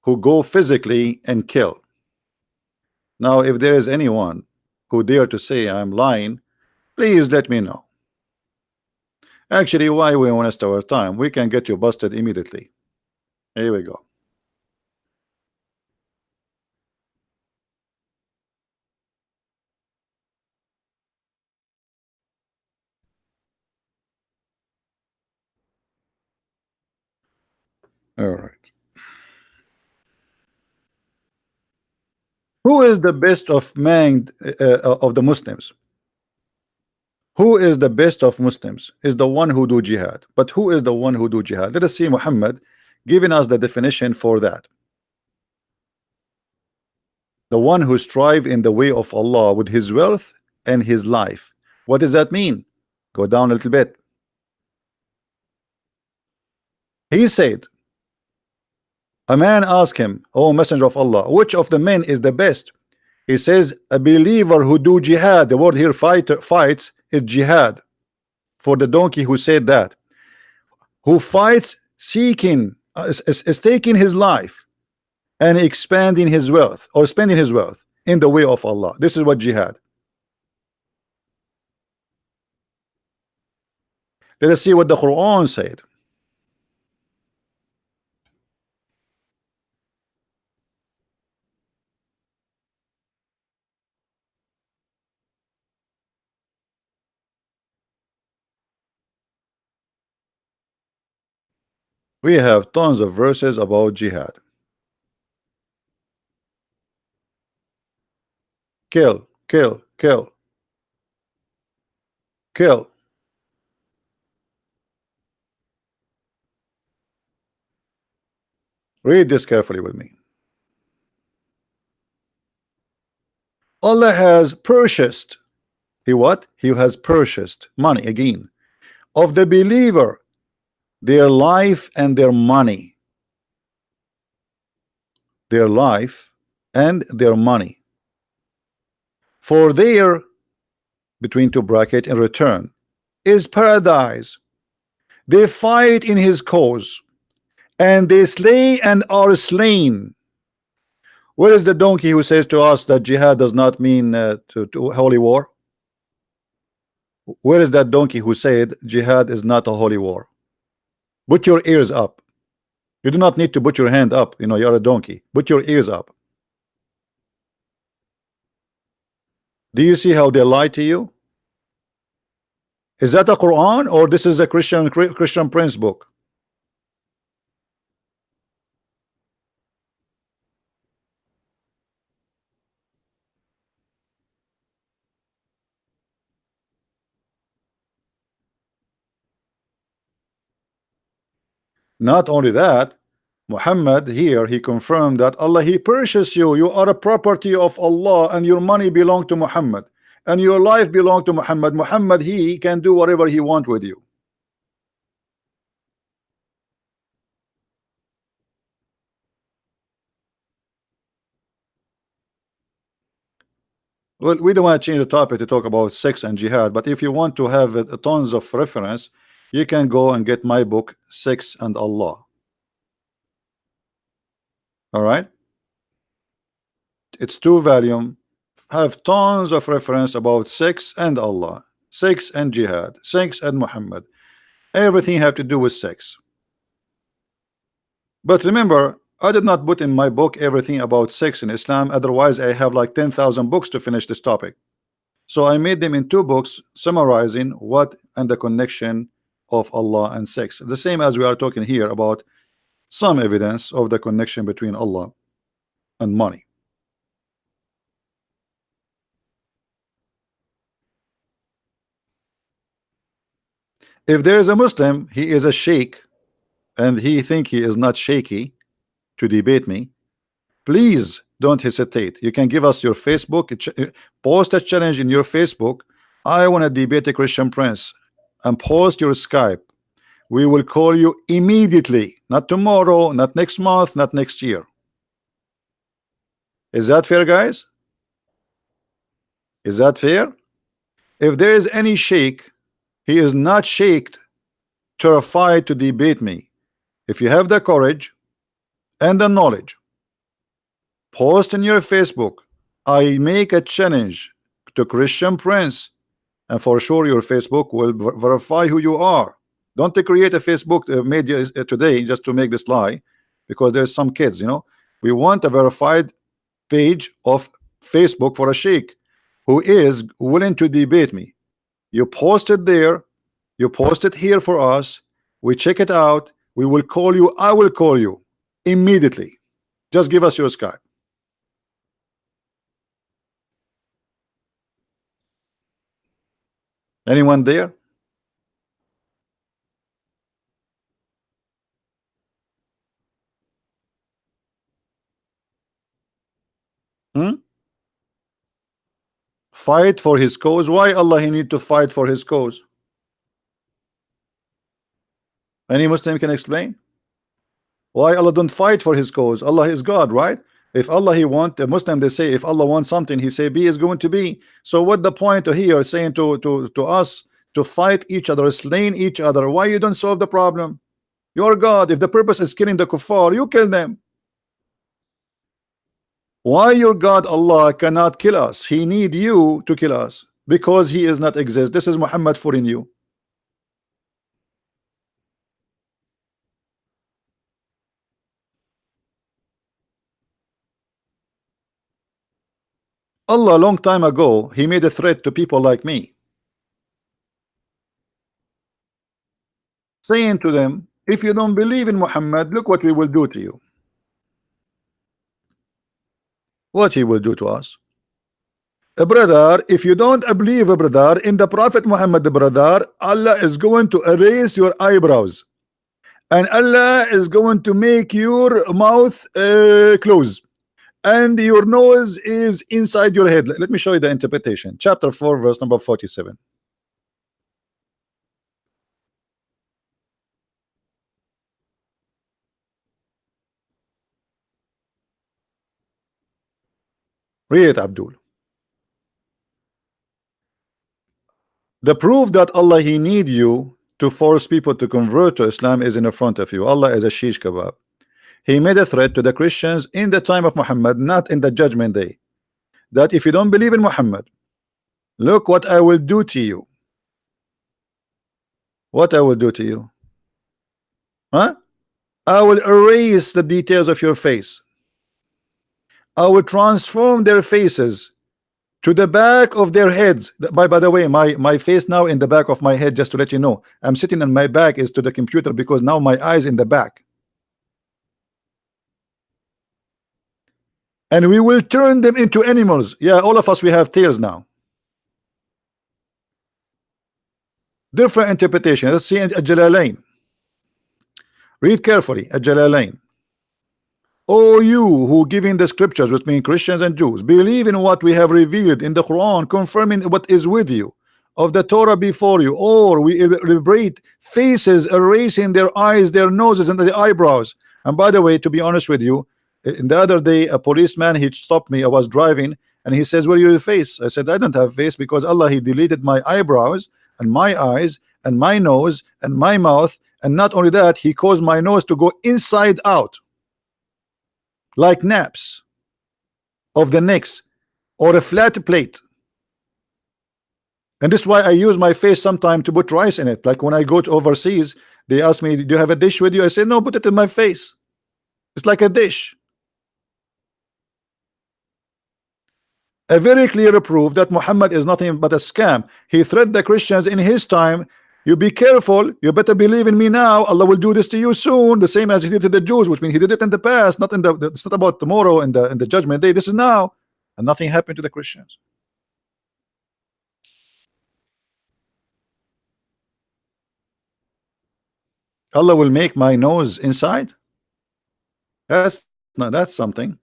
who go physically and kill. Now if there is anyone who dare to say I'm lying, please let me know. Actually, why we waste our time? We can get you busted immediately. Here we go. All right. Who is the best of of the Muslims? Who is the best of Muslims? Is the one who do jihad. But who is the one who do jihad? Let us see Muhammad giving us the definition for that. The one who strive in the way of Allah with his wealth and his life. What does that mean? Go down a little bit. He said, a man asked him, "O Messenger of Allah, which of the men is the best?" He says, a believer who do jihad. The word here fights is jihad. For the donkey who said that, who fights seeking is taking his life and expanding his wealth or spending his wealth in the way of Allah. This is what jihad. Let us see what the Quran said. We have tons of verses about jihad. Kill, kill, kill, kill. Read this carefully with me. Allah has purchased. He what? He has purchased money again of the believer, their life and their money. Their life and their money. For their, between two bracket, in return is paradise. They fight in his cause, and they slay and are slain. Where is the donkey who says to us that jihad does not mean to holy war? Where is that donkey who said jihad is not a holy war? Put your ears up. You do not need to put your hand up. You know, you're a donkey. Put your ears up. Do you see how they lie to you? Is that a Quran or this is a Christian Prince book? Not only that, Muhammad here, he confirmed that Allah, he purchased you. You are a property of Allah, and your money belong to Muhammad, and your life belong to Muhammad. Muhammad, he can do whatever he want with you. Well, we don't want to change the topic to talk about sex and jihad, but if you want to have tons of reference, you can go and get my book, Sex and Allah. All right, it's 2 volume, have tons of reference about sex and Allah, sex and jihad, sex and Muhammad. Everything have to do with sex. But remember, I did not put in my book everything about sex in Islam, otherwise I have like 10,000 books to finish this topic. So I made them in 2 books summarizing what and the connection of Allah and sex, the same as we are talking here about some evidence of the connection between Allah and money. If there is a Muslim, he is a sheikh, and he think he is not shaky to debate me, please don't hesitate. You can give us your Facebook, post a challenge in your Facebook. I want to debate a Christian Prince, and post your Skype. We will call you immediately, not tomorrow, not next month, not next year. Is that fair, guys? Is that fair? If there is any sheikh, he is not shaked, terrified to debate me. If you have the courage and the knowledge, post in your Facebook, I make a challenge to Christian Prince, and for sure your Facebook will verify who you are. Don't create a Facebook media today just to make this lie, because there's some kids, you know. We want a verified page of Facebook for a sheikh who is willing to debate me. You post it there, you post it here for us, we check it out, we will call you. I will call you immediately. Just give us your Skype. Anyone there? Fight for his cause. Why Allah he need to fight for his cause? Any Muslim can explain why Allah don't fight for his cause? Allah is God, right? If Allah he want, a Muslim, they say if Allah wants something, he say be is going to be. So what the point here saying to us to fight each other, slaying each other? Why you don't solve the problem? You're God. If the purpose is killing the kuffar, you kill them. Why your God Allah cannot kill us? He need you to kill us because he is not exist. This is Muhammad fooling you. Allah a long time ago he made a threat to people like me, saying to them, if you don't believe in Muhammad, look what we will do to you. What he will do to us? Brother, if you don't believe, brother, in the Prophet Muhammad, brother, Allah is going to erase your eyebrows, and Allah is going to make your mouth close, and your nose is inside your head. Let me show you the interpretation. Chapter 4, verse number 47. Read it, Abdul. The proof that Allah he need you to force people to convert to Islam is in the front of you. Allah is a shish kebab. He made a threat to the Christians in the time of Muhammad, not in the judgment day, that if you don't believe in Muhammad, look what I will do to you. What I will do to you? Huh? I will erase the details of your face. I will transform their faces to the back of their heads. By the way, my face now in the back of my head, just to let you know, I'm sitting on my back is to the computer because now my eyes in the back. And we will turn them into animals. Yeah, all of us, we have tails now. Different interpretation. Let's see Al-Jalalain. Read carefully Al-Jalalain. O you who giving the scriptures, which mean Christians and Jews, believe in what we have revealed in the Quran, confirming what is with you of the Torah before you, or we liberate faces, erasing their eyes, their noses, and the eyebrows. And by the way, to be honest with you, in the other day, a policeman, he stopped me. I was driving, and he says, where your face? I said, I don't have face because Allah, he deleted my eyebrows and my eyes and my nose and my mouth. And not only that, he caused my nose to go inside out, like naps of the necks or a flat plate. And this is why I use my face sometime to put rice in it. Like when I go to overseas, they ask me, do you have a dish with you? I say, no, put it in my face. It's like a dish. A very clear proof that Muhammad is nothing but a scam. He threatened the Christians in his time. You be careful, you better believe in me now. Allah will do this to you soon, the same as he did to the Jews, which means he did it in the past, not in the it's not about tomorrow in the judgment day. This is now, and nothing happened to the Christians. Allah will make my nose inside. That's something.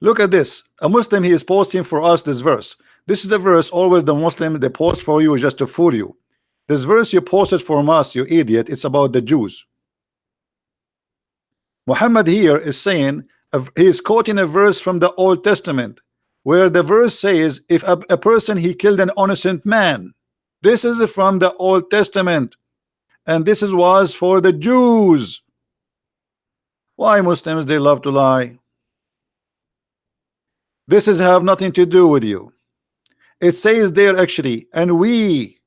Look at this. A Muslim, he is posting for us this verse. This is the verse always the Muslim they post for you just to fool you. This verse you posted from us, you idiot, it's about the Jews. Muhammad here is saying, he is quoting a verse from the Old Testament where the verse says, if a person he killed an innocent man. This is from the Old Testament, and this was for the Jews. Why Muslims they love to lie? This is have nothing to do with you. It says there actually, and we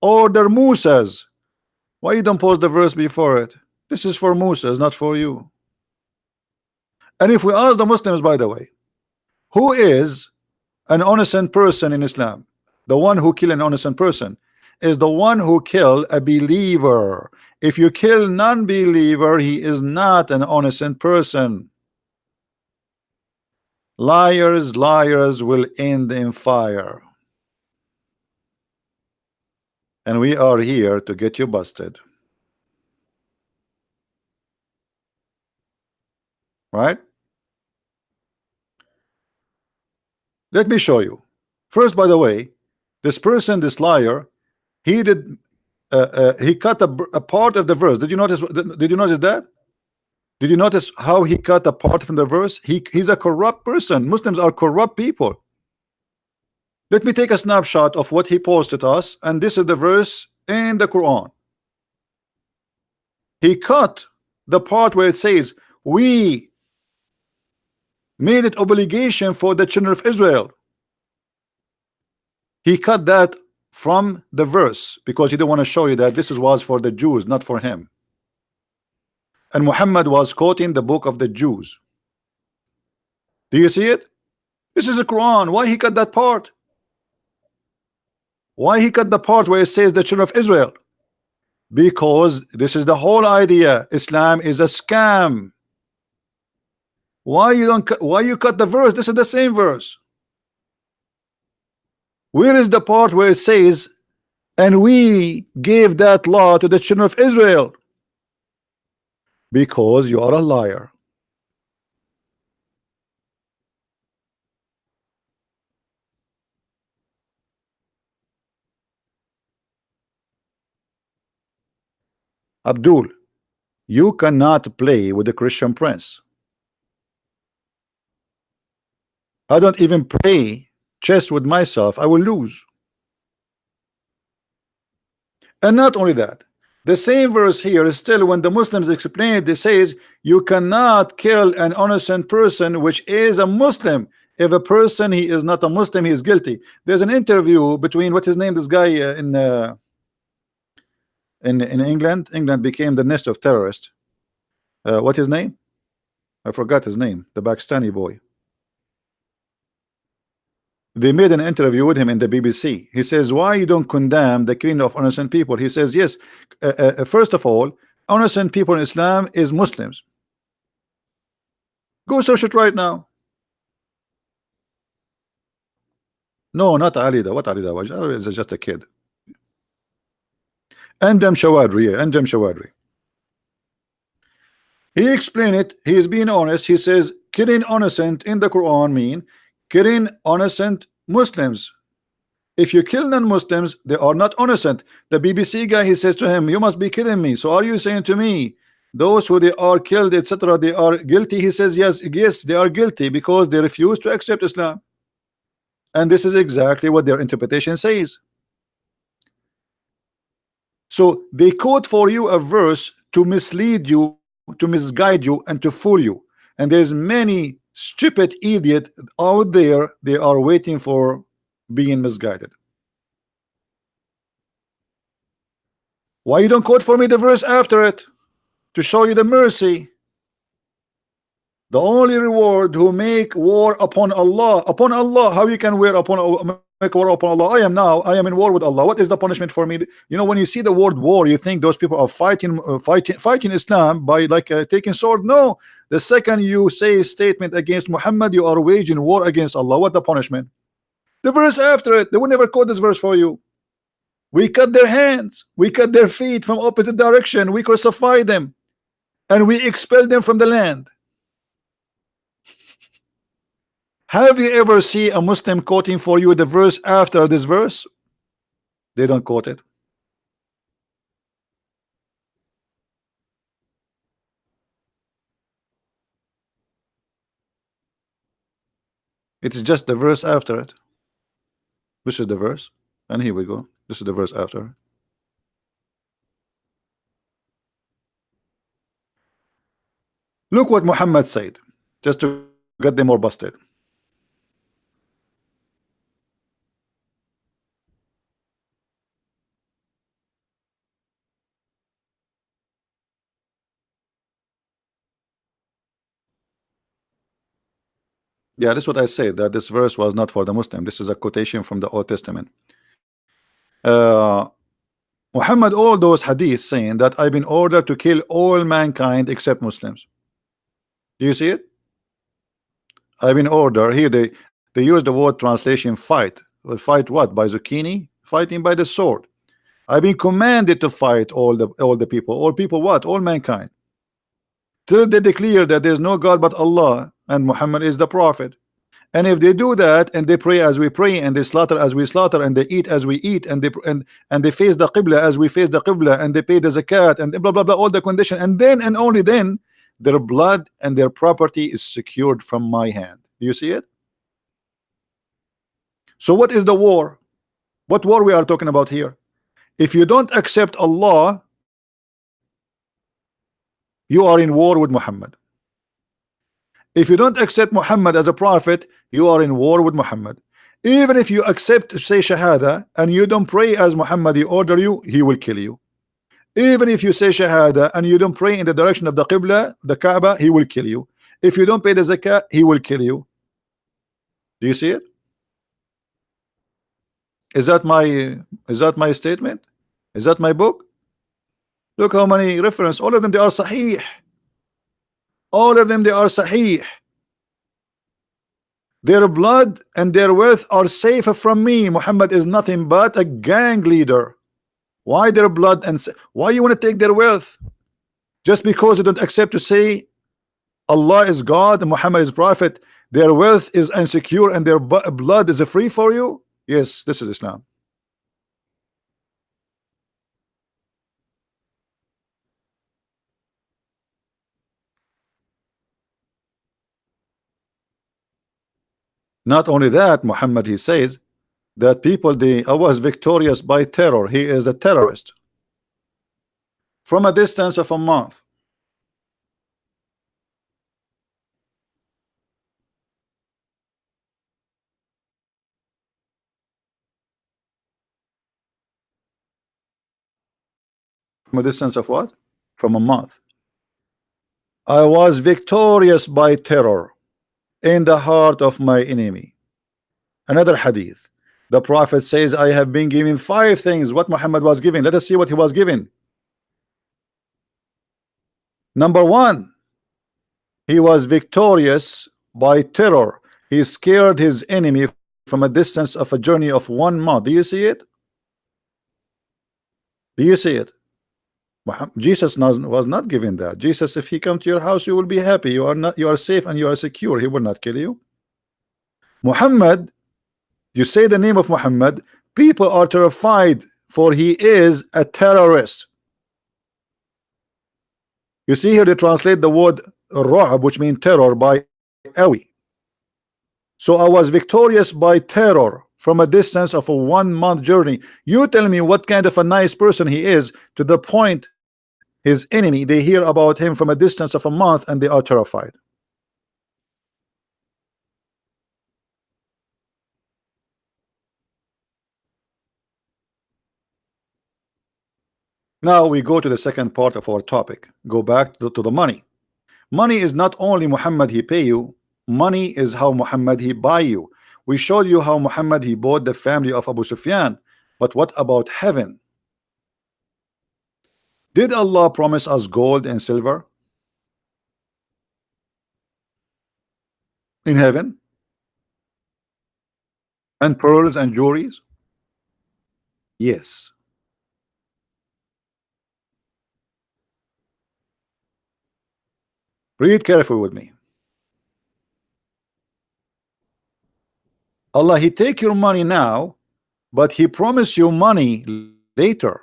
order Musas. Why you don't post the verse before it? This is for Musas, not for you. And if we ask the Muslims, by the way, who is an innocent person in Islam? The one who kill an innocent person is the one who kill a believer. If you kill non-believer, he is not an innocent person. Liars will end in fire. And we are here to get you busted. Right? Let me show you. First, by the way, this person, this liar, he did he cut a part of the verse. Did you notice that? Did you notice how he cut a part from the verse? He's a corrupt person. Muslims are corrupt people. Let me take a snapshot of what he posted us, and this is the verse in the Quran. He cut the part where it says we made it obligation for the children of Israel. He cut that from the verse because he didn't want to show you that this was for the Jews, not for him. And Muhammad was quoting the book of the Jews. Do you see it? This is the Quran. Why he cut that part? Why he cut the part where it says the children of Israel? Because this is the whole idea. Islam is a scam. Why you cut the verse? This is the same verse. Where is the part where it says, and we gave that law to the children of Israel? Because you are a liar. Abdul, you cannot play with the Christian Prince. I don't even play chess with myself. I will lose. And not only that, the same verse here is still, when the Muslims explain it, they says you cannot kill an innocent person which is a Muslim. If a person he is not a Muslim, he is guilty. There's an interview between what his name, this guy in England. England became the nest of terrorists. What his name? I forgot his name. The Pakistani boy. They made an interview with him in the BBC. He says, why you don't condemn the killing of innocent people? He says, yes, first of all, innocent people in Islam is Muslims. Go search it right now. No, not Ali. What Ali was? Ali is just a kid. Andam Shawadri. Andam Shawadri. He explained it. He is being honest. He says killing innocent in the Quran mean killing innocent Muslims. If you kill non-Muslims, they are not innocent. The BBC guy, he says to him, you must be kidding me. So are you saying to me those who they are killed, etc., they are guilty? He says yes, they are guilty because they refuse to accept Islam. And this is exactly what their interpretation says. So they quote for you a verse to mislead you, to misguide you, and to fool you. And there's many stupid idiot out there, they are waiting for being misguided. Why you don't quote for me the verse after it to show you the mercy? The only reward who make war upon Allah. Upon Allah, how you can make war upon Allah? I am in war with Allah. What is the punishment for me? You know, when you see the word war, you think those people are fighting Islam by taking sword. No, the second you say a statement against Muhammad, you are waging war against Allah. What the punishment? The verse after it. They will never quote this verse for you. We cut their hands, we cut their feet from opposite direction, we crucify them, and we expel them from the land. Have you ever seen a Muslim quoting for you the verse after this verse? They don't quote it. It's just the verse after it. This is the verse, and here we go. This is the verse after. Look what Muhammad said, just to get them more busted. Yeah, this is what I said, that this verse was not for the Muslim. This is a quotation from the Old Testament. Muhammad, all those hadiths saying that I've been ordered to kill all mankind except Muslims. Do you see it? I've been ordered. Here they use the word translation fight. Well, fight what? By zucchini? Fighting by the sword. I've been commanded to fight all the people. All people what? All mankind. Till they declare that there's no God but Allah and Muhammad is the prophet. And if they do that, and they pray as we pray, and they slaughter as we slaughter, and they eat as we eat, and they face the Qibla as we face the Qibla, and they pay the zakat, and blah blah blah, all the condition, and then and only then their blood and their property is secured from my hand. Do you see it? So what is the war? What war we are talking about here? If you don't accept Allah, you are in war with Muhammad. If you don't accept Muhammad as a prophet, you are in war with Muhammad. Even if you accept to say Shahada and you don't pray as Muhammad he order you, he will kill you. Even if you say Shahada and you don't pray in the direction of the Qibla, the Kaaba, he will kill you. If you don't pay the Zakah, he will kill you. Do you see it? Is that my statement? Is that my book? Look how many reference. All of them they are Sahih. All of them they are Sahih. Their blood and their wealth are safe from me. Muhammad is nothing but a gang leader. Why their blood and why you want to take their wealth? Just because you don't accept to say Allah is God and Muhammad is prophet, their wealth is insecure and their blood is free for you? Yes, this is Islam. Not only that, Muhammad he says that people I was victorious by terror. He is a terrorist from a distance of a month. From a distance of what? From a month. I was victorious by terror in the heart of my enemy. Another hadith. The Prophet says, I have been given 5 things. What Muhammad was given. Let us see what he was given. Number 1, he was victorious by terror. He scared his enemy from a distance of a journey of 1 month. Do you see it? Do you see it? Jesus was not given that. Jesus, if he come to your house, you will be happy. You are safe and you are secure. He will not kill you. Muhammad, you say the name of Muhammad, people are terrified, for he is a terrorist. You see here they translate the word Ru'ab, which means terror, by Awi. So I was victorious by terror from a distance of a 1 month journey. You tell me what kind of a nice person he is, to the point his enemy, they hear about him from a distance of a month and they are terrified. Now we go to the second part of our topic. Go back to the money. Money is not only Muhammad he pay you, money is how Muhammad he buy you. We showed you how Muhammad he bought the family of Abu Sufyan, but what about heaven? Did Allah promise us gold and silver in heaven? And pearls and jewelries? Yes. Read carefully with me. Allah he take your money now, but he promise you money later.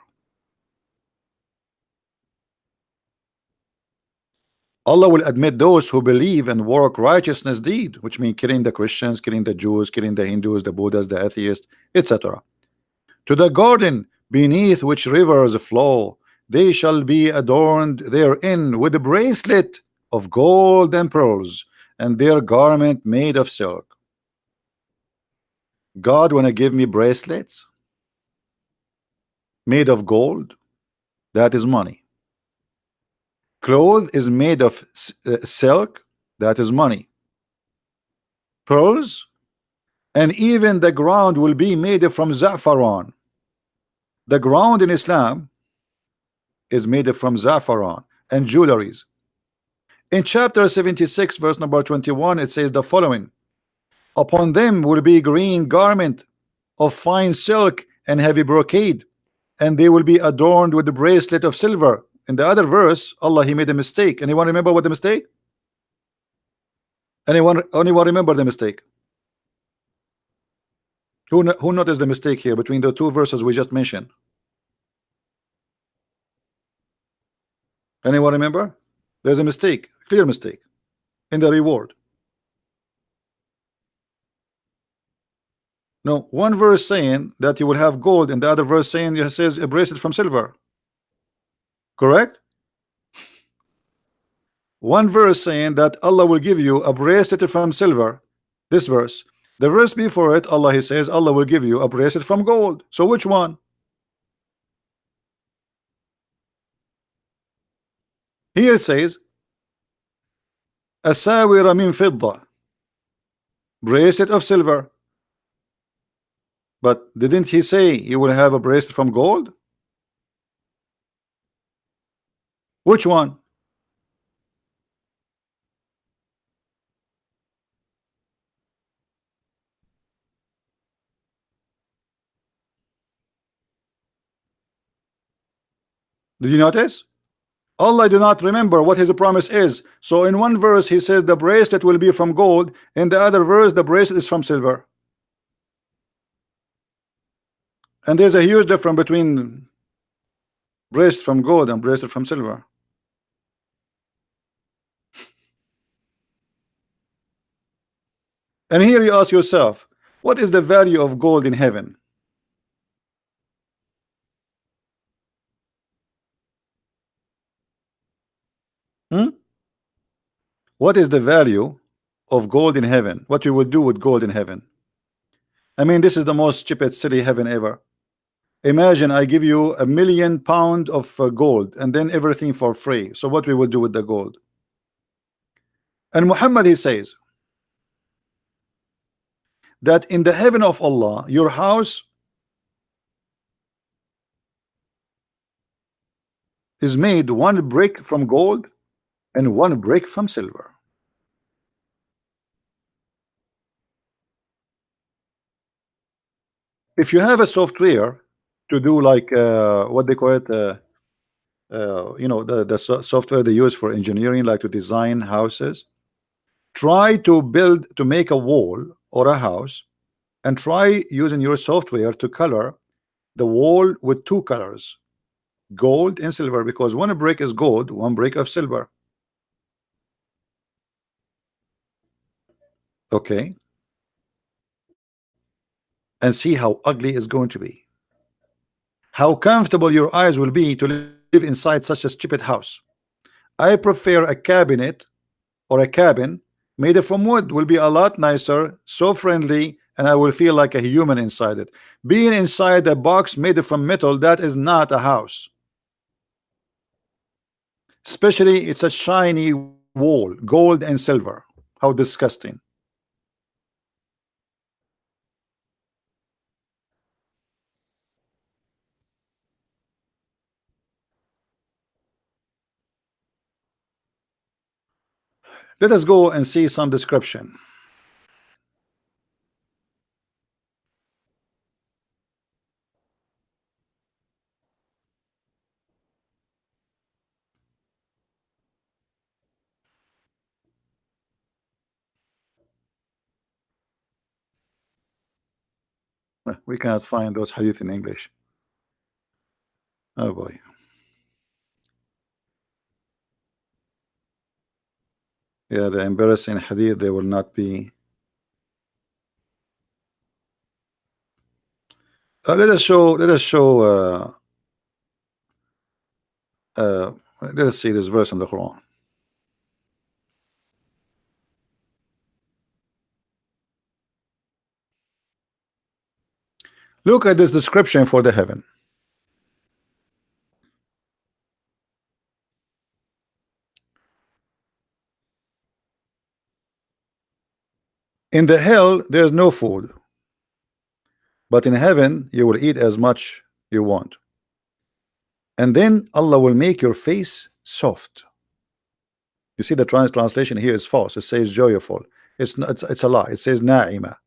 Allah will admit those who believe and work righteousness deed, which means killing the Christians, killing the Jews, killing the Hindus, the Buddhas, the atheists, etc. To the garden beneath which rivers flow, they shall be adorned therein with a bracelet of gold and pearls, and their garment made of silk. God wanna give me bracelets made of gold? That is money. Cloth is made of silk, that is money. Pearls, and even the ground will be made from za'faran. The ground in Islam is made from za'faran and jewelries. In chapter 76 verse number 21 it says the following: upon them will be green garment of fine silk and heavy brocade, and they will be adorned with the bracelet of silver. In the other verse, Allah he made a mistake. Anyone remember what the mistake? Anyone remember the mistake? Who noticed the mistake here between the 2 verses we just mentioned? Anyone remember? There's a mistake, clear mistake in the reward. No, one verse saying that you will have gold, and the other verse saying it says a bracelet from silver. Correct? one verse saying that Allah will give you a bracelet from silver. This verse. The verse before it, Allah, he says Allah will give you a bracelet from gold. So which one? Here it says asawira min fidda, bracelet of silver. But didn't he say you will have a bracelet from gold? Which one? Did you notice? Allah do not remember what his promise is. So in one verse he says the bracelet will be from gold, in the other verse the bracelet is from silver. And there's a huge difference between bracelet from gold and bracelet from silver. And here you ask yourself, what is the value of gold in heaven? What is the value of gold in heaven? What you will do with gold in heaven? I mean, this is the most cheapest silly heaven ever. Imagine I give you £1 million of gold and then everything for free. So what we will do with the gold? And Muhammad, he says that in the heaven of Allah, your house is made one brick from gold and one brick from silver. If you have a software to do like what they call it, you know, the software they use for engineering, like to design houses, try to make a wall or a house, and try using your software to color the wall with two colors, gold and silver, because one brick is gold, one brick of silver. Okay, and see how ugly it's going to be, how comfortable your eyes will be to live inside such a stupid house. I prefer a cabinet or a cabin made from wood, will be a lot nicer, so friendly, and I will feel like a human inside it. Being inside a box made from metal, that is not a house. Especially it's a shiny wall, gold and silver. How disgusting. Let us go and see some description. We cannot find those hadith in English. Oh boy. Yeah, the embarrassing hadith, they will not be. Let us show let us see this verse in the Quran. Look at this description for the heaven. In the hell there's no food, but in heaven you will eat as much you want, and then Allah will make your face soft. You see the translation here is false. It says joyful. It's not, it's a lie. It says na'ima.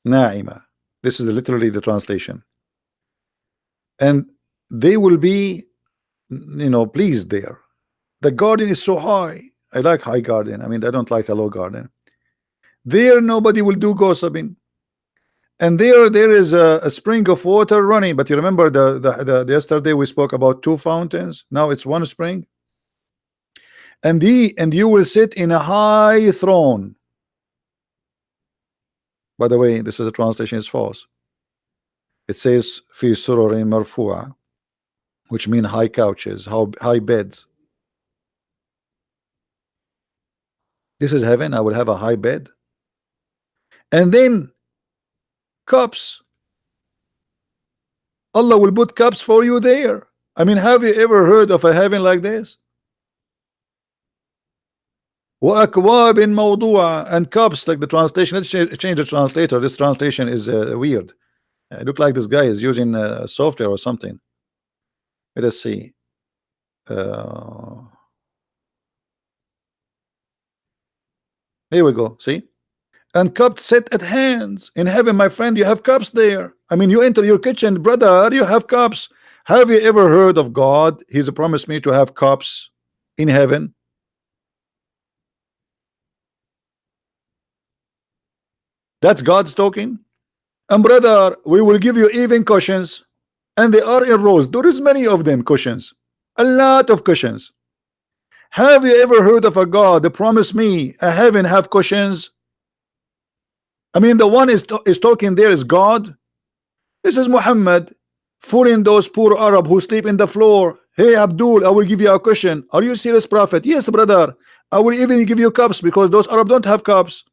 Na'ima. This is literally the translation. And they will be, you know, pleased there. The garden is so high. I like high garden. I mean, I don't like a low garden. There nobody will do gossiping. And there is a spring of water running. But you remember the yesterday we spoke about two fountains. Now it's one spring. And you will sit in a high throne. By the way, this is a translation is false. It says fi sururin marfu'a, which mean high couches, high beds. This is heaven. I will have a high bed, and then cups. Allah will put cups for you there. I mean, have you ever heard of a heaven like this? وأكواب موضوعة, and cups, like the translation. Let's change the translator. This translation is weird. It look like this guy is using software or something. Let us see. Here we go. See? And cups set at hands in heaven, my friend. You have cups there. I mean, you enter your kitchen, brother, you have cups. Have you ever heard of God? He's promised me to have cups in heaven. That's God's talking. And brother, we will give you even cushions, and they are in rows. There is many of them, cushions, a lot of cushions. Have you ever heard of a God that promised me a heaven have cushions? I mean, the one is talking there is God. This is Muhammad fooling those poor Arab who sleep in the floor. Hey Abdul, I will give you a cushion. Are you serious, prophet? Yes, brother. I will even give you cups, because those Arab don't have cups.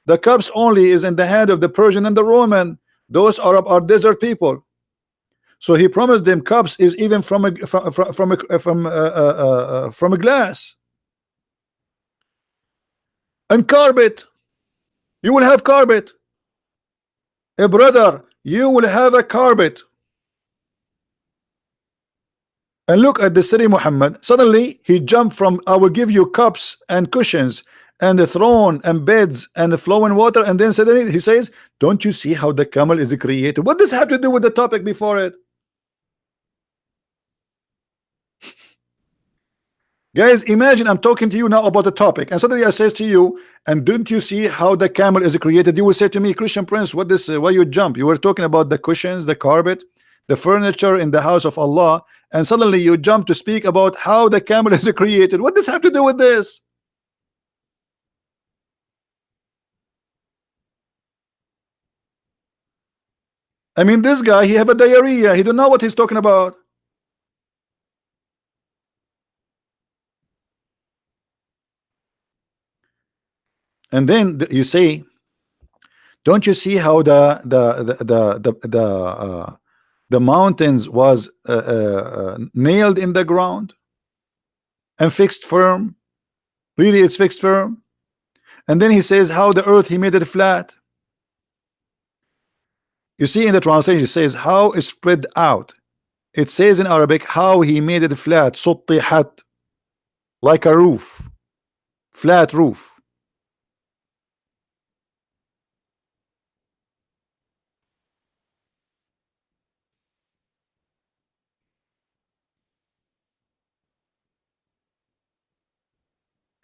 The cups only is in the hand of the Persian and the Roman. Those Arab are desert people. So he promised them cups is even from a glass. And carpet. You will have carpet. A brother, you will have a carpet. And look at the city Muhammad. Suddenly he jumped from I will give you cups and cushions and a throne and beds and a flowing water, and then suddenly he says, don't you see how the camel is created? What does have to do with the topic before it? Guys, imagine I'm talking to you now about the topic, and suddenly I says to you, and don't you see how the camel is created? You will say to me, Christian Prince, what this why you jump? You were talking about the cushions, the carpet, the furniture in the house of Allah, and suddenly you jump to speak about how the camel is created. What does have to do with this? I mean, this guy, he have a diarrhea. He don't know what he's talking about. And then you say, don't you see how the mountains was nailed in the ground and fixed firm? Really, it's fixed firm. And then he says how the earth he made it flat. You see, in the translation it says how it's spread out. It says in Arabic how he made it flat, suttihat, like a roof, flat roof.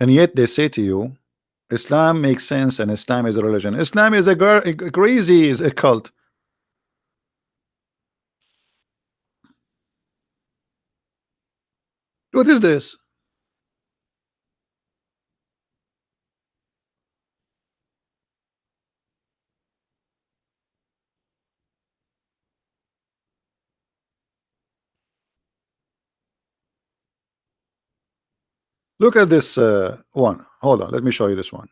And yet they say to you, Islam makes sense and Islam is a religion. Islam is a crazy, is a cult. What is this? Look at this one. Hold on, let me show you this one.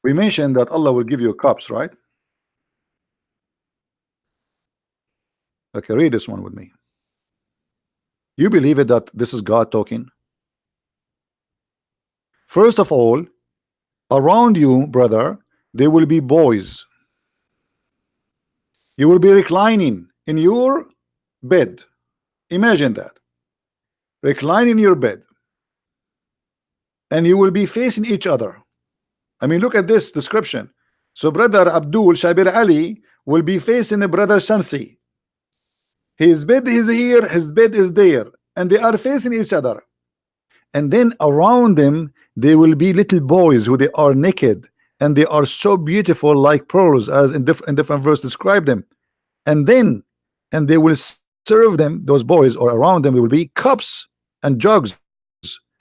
We mentioned that Allah will give you cups, right? Okay, read this one with me. You believe it that this is God talking? First of all, around you, brother, there will be boys. You will be reclining in your bed. Imagine that. Recline in your bed. And you will be facing each other. I mean, look at this description. So brother Abdul Shabir Ali will be facing a brother Shamsi. His bed is here, his bed is there, and they are facing each other. And then around them there will be little boys who they are naked, and they are so beautiful like pearls, as in different verse describe them. And they will serve them, those boys, or around them will be cups and jugs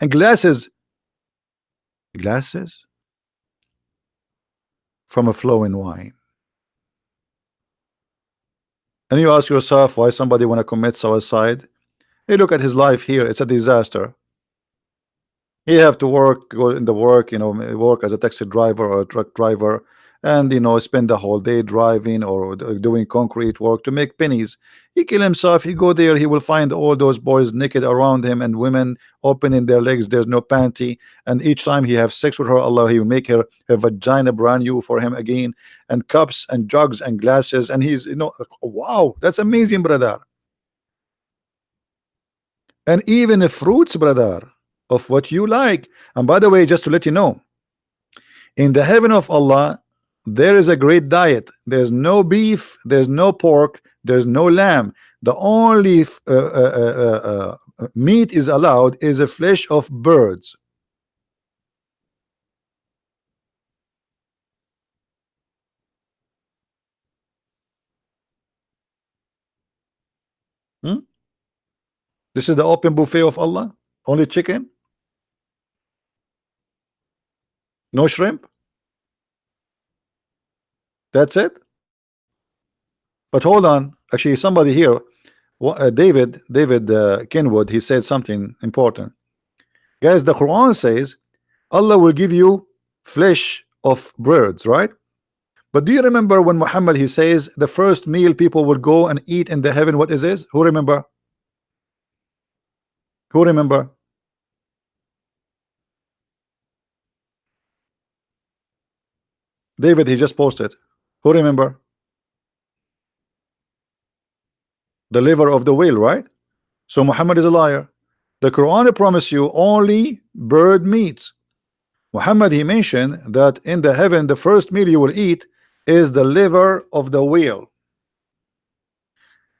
and glasses from a flowing wine. And you ask yourself why somebody want to commit suicide. Hey, look at his life here, it's a disaster. He have to work, go in the work, work as a taxi driver or a truck driver, and spend the whole day driving or doing concrete work to make pennies. He kill himself. He go there. He will find all those boys naked around him and women opening their legs. There's no panty, and each time he have sex with her, Allah, he will make her vagina brand new for him again, and cups and jugs and glasses, and he's wow, that's amazing, brother. And even the fruits, brother, of what you like. And by the way, just to let you know, in the heaven of Allah there is a great diet. There's no beef, there's no pork, there's no lamb. The only meat is allowed is a flesh of birds. Hmm? This is the open buffet of Allah. Only chicken, no shrimp. That's it. But hold on, actually somebody here, David Kenwood, he said something important. Guys, the Quran says Allah will give you flesh of birds, right? But do you remember when Muhammad, he says the first meal people will go and eat in the heaven, what is this? Who remember? Who remember? David, he just posted. Who remember? The liver of the whale, right? So Muhammad is a liar. The Quran promise you only bird meats. Muhammad, he mentioned that in the heaven the first meal you will eat is the liver of the whale.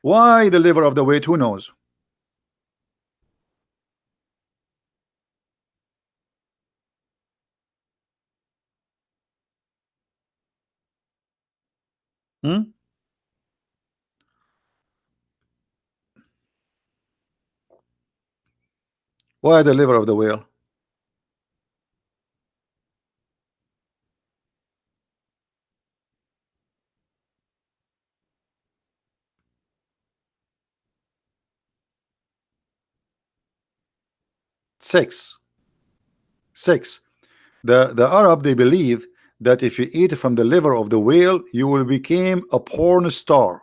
Why the liver of the whale? Who knows? Hmm? Why the liver of the whale? Six. The Arab, they believe that if you eat from the liver of the whale you will become a porn star.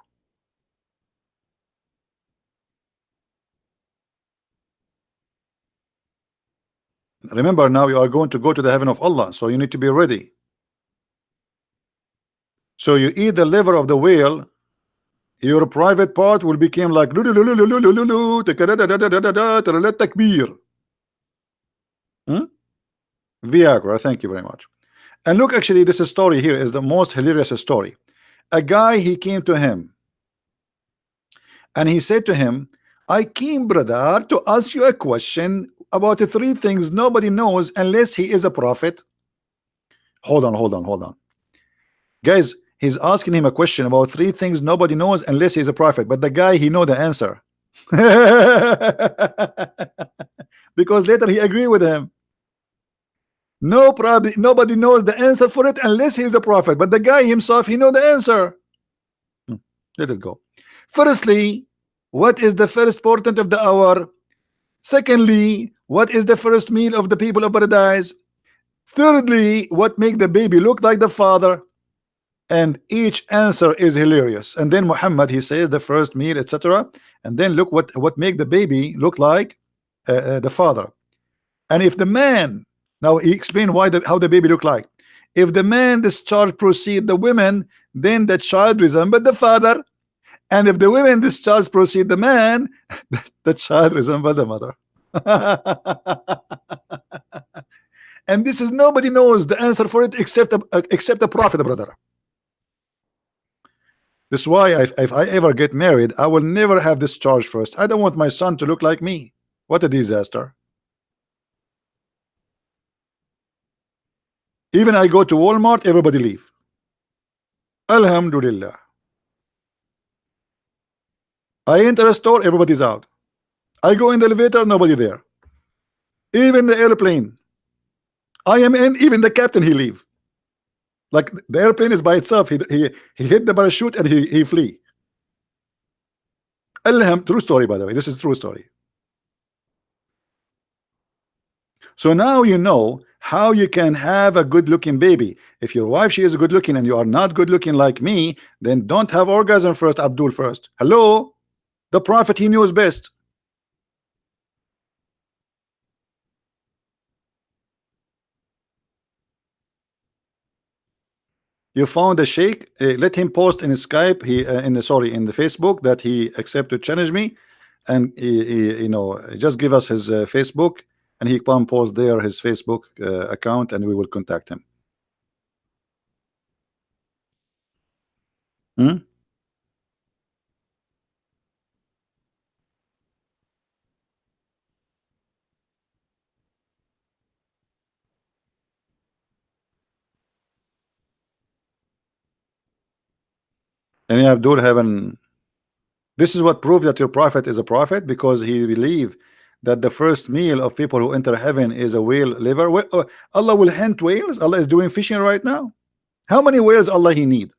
Remember, now you are going to go to the heaven of Allah, so you need to be ready. So you eat the liver of the whale, your private part will become like takbir. Viagra, thank you very much. And look, actually this story here is the most hilarious story. A guy, he came to him and he said to him, I came, brother, to ask you a question about the three things nobody knows unless he is a prophet. Hold on, guys. He's asking him a question about three things nobody knows unless he's a prophet, but the guy, he know the answer. Because later he agree with him. No problem, nobody knows the answer for it unless he's a prophet, but the guy himself, he know the answer. Let it go. Firstly, what is the first portent of the hour? Secondly, what is the first meal of the people of paradise? Thirdly, what make the baby look like the father? And each answer is hilarious. And then Muhammad, he says the first meal, etc. And then look what make the baby look like the father. And if the man, now he explained how the baby look like. If the man discharge proceed the women, then the child resemble the father. And if the women discharge proceed the man, the child resemble the mother. And this is, nobody knows the answer for it except the prophet, brother. This is why if I ever get married, I will never have this charge first. I don't want my son to look like me. What a disaster. Even I go to Walmart, everybody leave. Alhamdulillah. I enter a store, everybody's out. I go in the elevator, nobody there. Even the airplane, I am in, even the captain, he leave. Like the airplane is by itself. He hit the parachute and he flee. True story, by the way. This is true story. So now you know how you can have a good-looking baby. If your wife, she is good-looking and you are not good-looking like me, then don't have orgasm first, Abdul first. Hello? The Prophet, he knows best. You found a sheikh, let him post in Skype, he in the sorry, in the Facebook, that he accepted challenge me, and you know, just give us his Facebook, and he can post there his Facebook account, and we will contact him. Hmm? And yeah, Abdul haven't. This is what proves that your prophet is a prophet, because he believed that the first meal of people who enter heaven is a whale liver. Allah will hunt whales. Allah is doing fishing right now. How many whales Allah he need?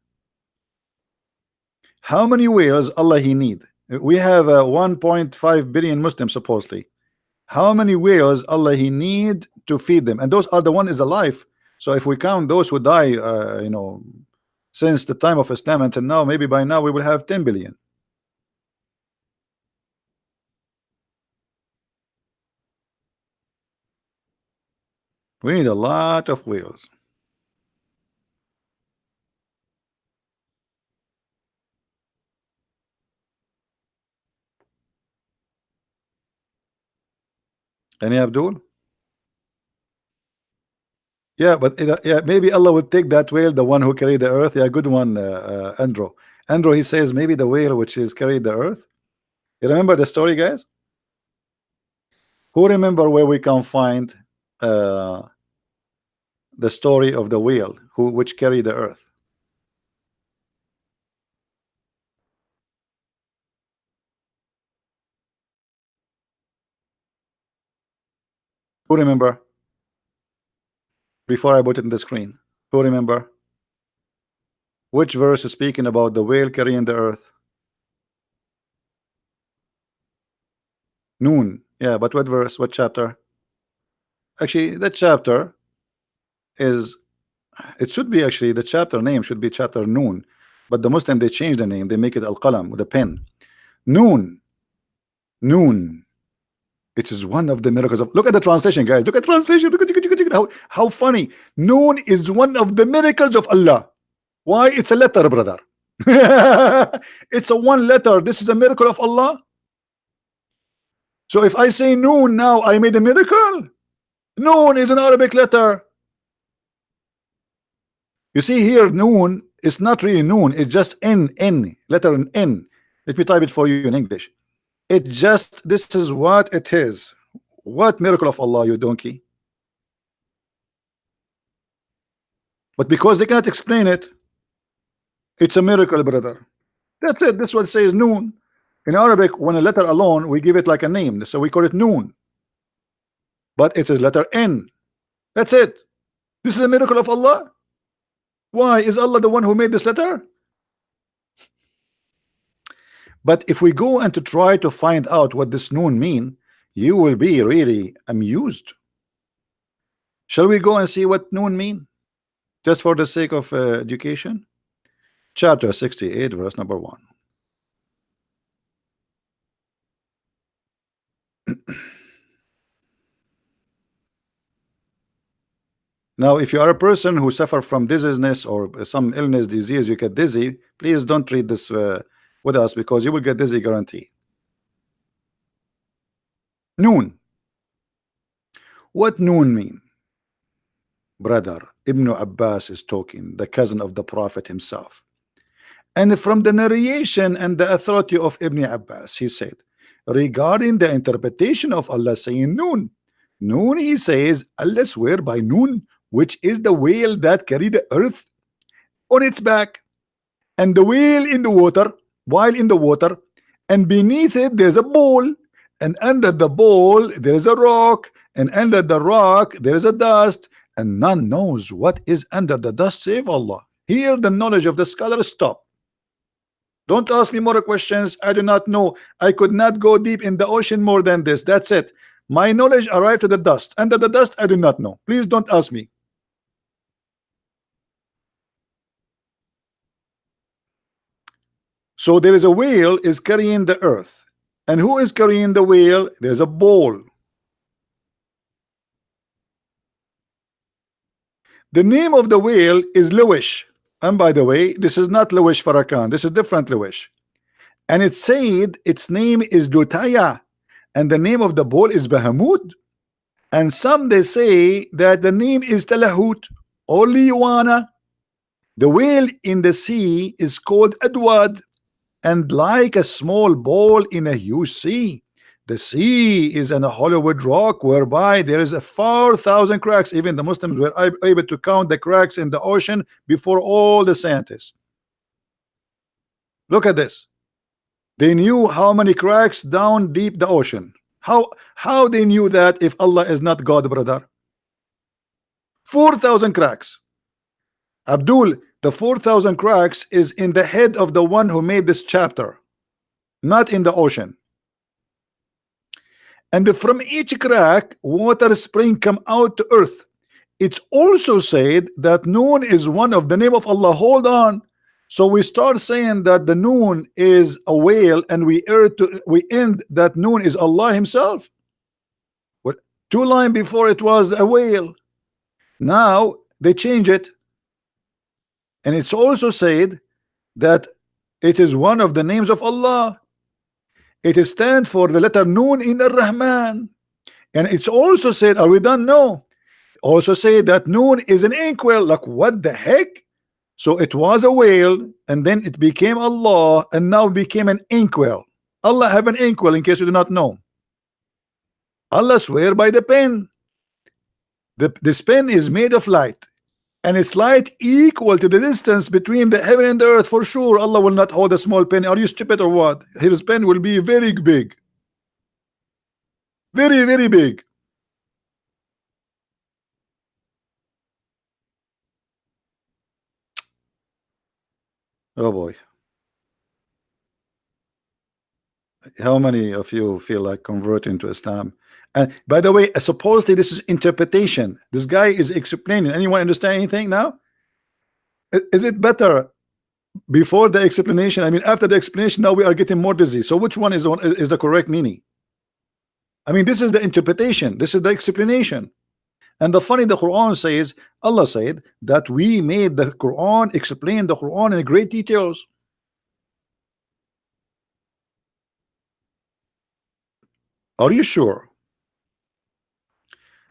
How many whales Allah he need? We have 1.5 billion Muslims supposedly. How many whales Allah he need to feed them? And those are the one is alive. So if we count those who die, you know, since the time of Islam until now, maybe by now we will have 10 billion. We need a lot of whales. Any Abdul? Yeah, but yeah, maybe Allah would take that whale, the one who carried the earth. Yeah, good one, Andrew. Andrew, he says maybe the whale which is carried the earth. You remember the story, guys? Who remember where we can find uh, the story of the whale which carried the earth? Who remember? Before I put it in the screen, who remember? Which verse is speaking about the whale carrying the earth? Noon. Yeah, but what verse? What chapter? Actually, that chapter is, it should be actually, the chapter name should be chapter Noon, but the Muslim, they change the name, they make it Al-Qalam with a pen. Noon. Noon. It is one of the miracles of, look at the translation, guys. Look at translation. Look at how funny. Noon is one of the miracles of Allah. Why? It's a letter, brother. It's a one letter. This is a miracle of Allah. So if I say noon now, I made a miracle. Noon is an Arabic letter. You see here, noon is not really noon. It's just N, letter N. Let me type it for you in English. It just, this is what it is. What miracle of Allah, you donkey. But because they cannot explain it, it's a miracle, brother. That's it. This is what it says noon. In Arabic, when a letter alone, we give it like a name. So we call it noon. But it is letter N. That's it. This is a miracle of Allah. Why? Is Allah the one who made this letter? But if we go and to try to find out what this noon mean, you will be really amused. Shall we go and see what noon mean? Just for the sake of education. Chapter 68, verse number 1. Now, if you are a person who suffer from dizziness or some illness, disease, you get dizzy, please don't read this with us, because you will get dizzy guarantee. Noon. What noon mean? Brother, Ibn Abbas is talking, the cousin of the Prophet himself. And from the narration and the authority of Ibn Abbas, he said, regarding the interpretation of Allah saying noon, noon, he says, Allah swear by noon, which is the whale that carried the earth on its back, and the whale in the water, while in the water, and beneath it there's a bowl, and under the bowl there is a rock, and under the rock there is a dust, and none knows what is under the dust save Allah. Here the knowledge of the scholar stop. Don't ask me more questions. I do not know. I could not go deep in the ocean more than this. That's it. My knowledge arrived to the dust, and the dust I do not know. Please don't ask me. So there is a whale is carrying the earth, and who is carrying the whale? There's a ball. The name of the whale is Lewish, and by the way, this is not Lewish Farrakhan, this is different Lewish, and it said its name is Lutaya, and the name of the ball is Bahamut, and some they say that the name is Talahut or Liwana. The whale in the sea is called Adwad, and like a small ball in a huge sea. The sea is an Hollywood rock whereby there is a 4,000 cracks. Even the Muslims were able to count the cracks in the ocean before all the scientists. Look at this. They knew how many cracks down deep the ocean. How they knew that if Allah is not God, brother? 4,000 cracks. Abdul, the 4,000 cracks is in the head of the one who made this chapter, not in the ocean. And from each crack, water spring come out to earth. It's also said that Noon is one of the name of Allah. Hold on. So we start saying that the Noon is a whale, and we end that Noon is Allah Himself. What, 2 lines before it was a whale. Now they change it. And it's also said that it is one of the names of Allah. It stands for the letter Noon in Ar-Rahman. And it's also said, are we done? No. Also said that Noon is an inkwell. Like, what the heck? So it was a whale, and then it became Allah, and now became an inkwell. Allah have an inkwell, in case you do not know. Allah swear by the pen. This pen is made of light, and its light equal to the distance between the heaven and the earth. For sure, Allah will not hold a small pen. Are you stupid or what? His pen will be very big. Very, very big. Oh boy. How many of you feel like converting to Islam? And by the way, supposedly this is interpretation. This guy is explaining. Anyone understand anything now? Is it better before the explanation? I mean, after the explanation, now we are getting more dizzy. So which one is the correct meaning? I mean, this is the interpretation. This is the explanation. And the funny, the Quran says, Allah said that we made the Quran explain the Quran in great details. Are you sure?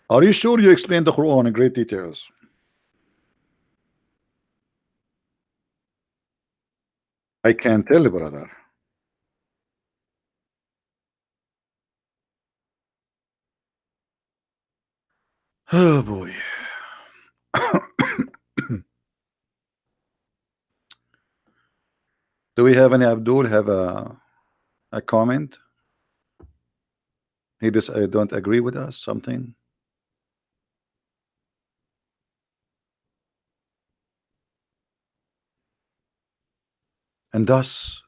Are you sure you explained the Quran in great details? I can't tell, brother. Oh boy. Do we have any Abdul have a comment? He just don't agree with us, something? And thus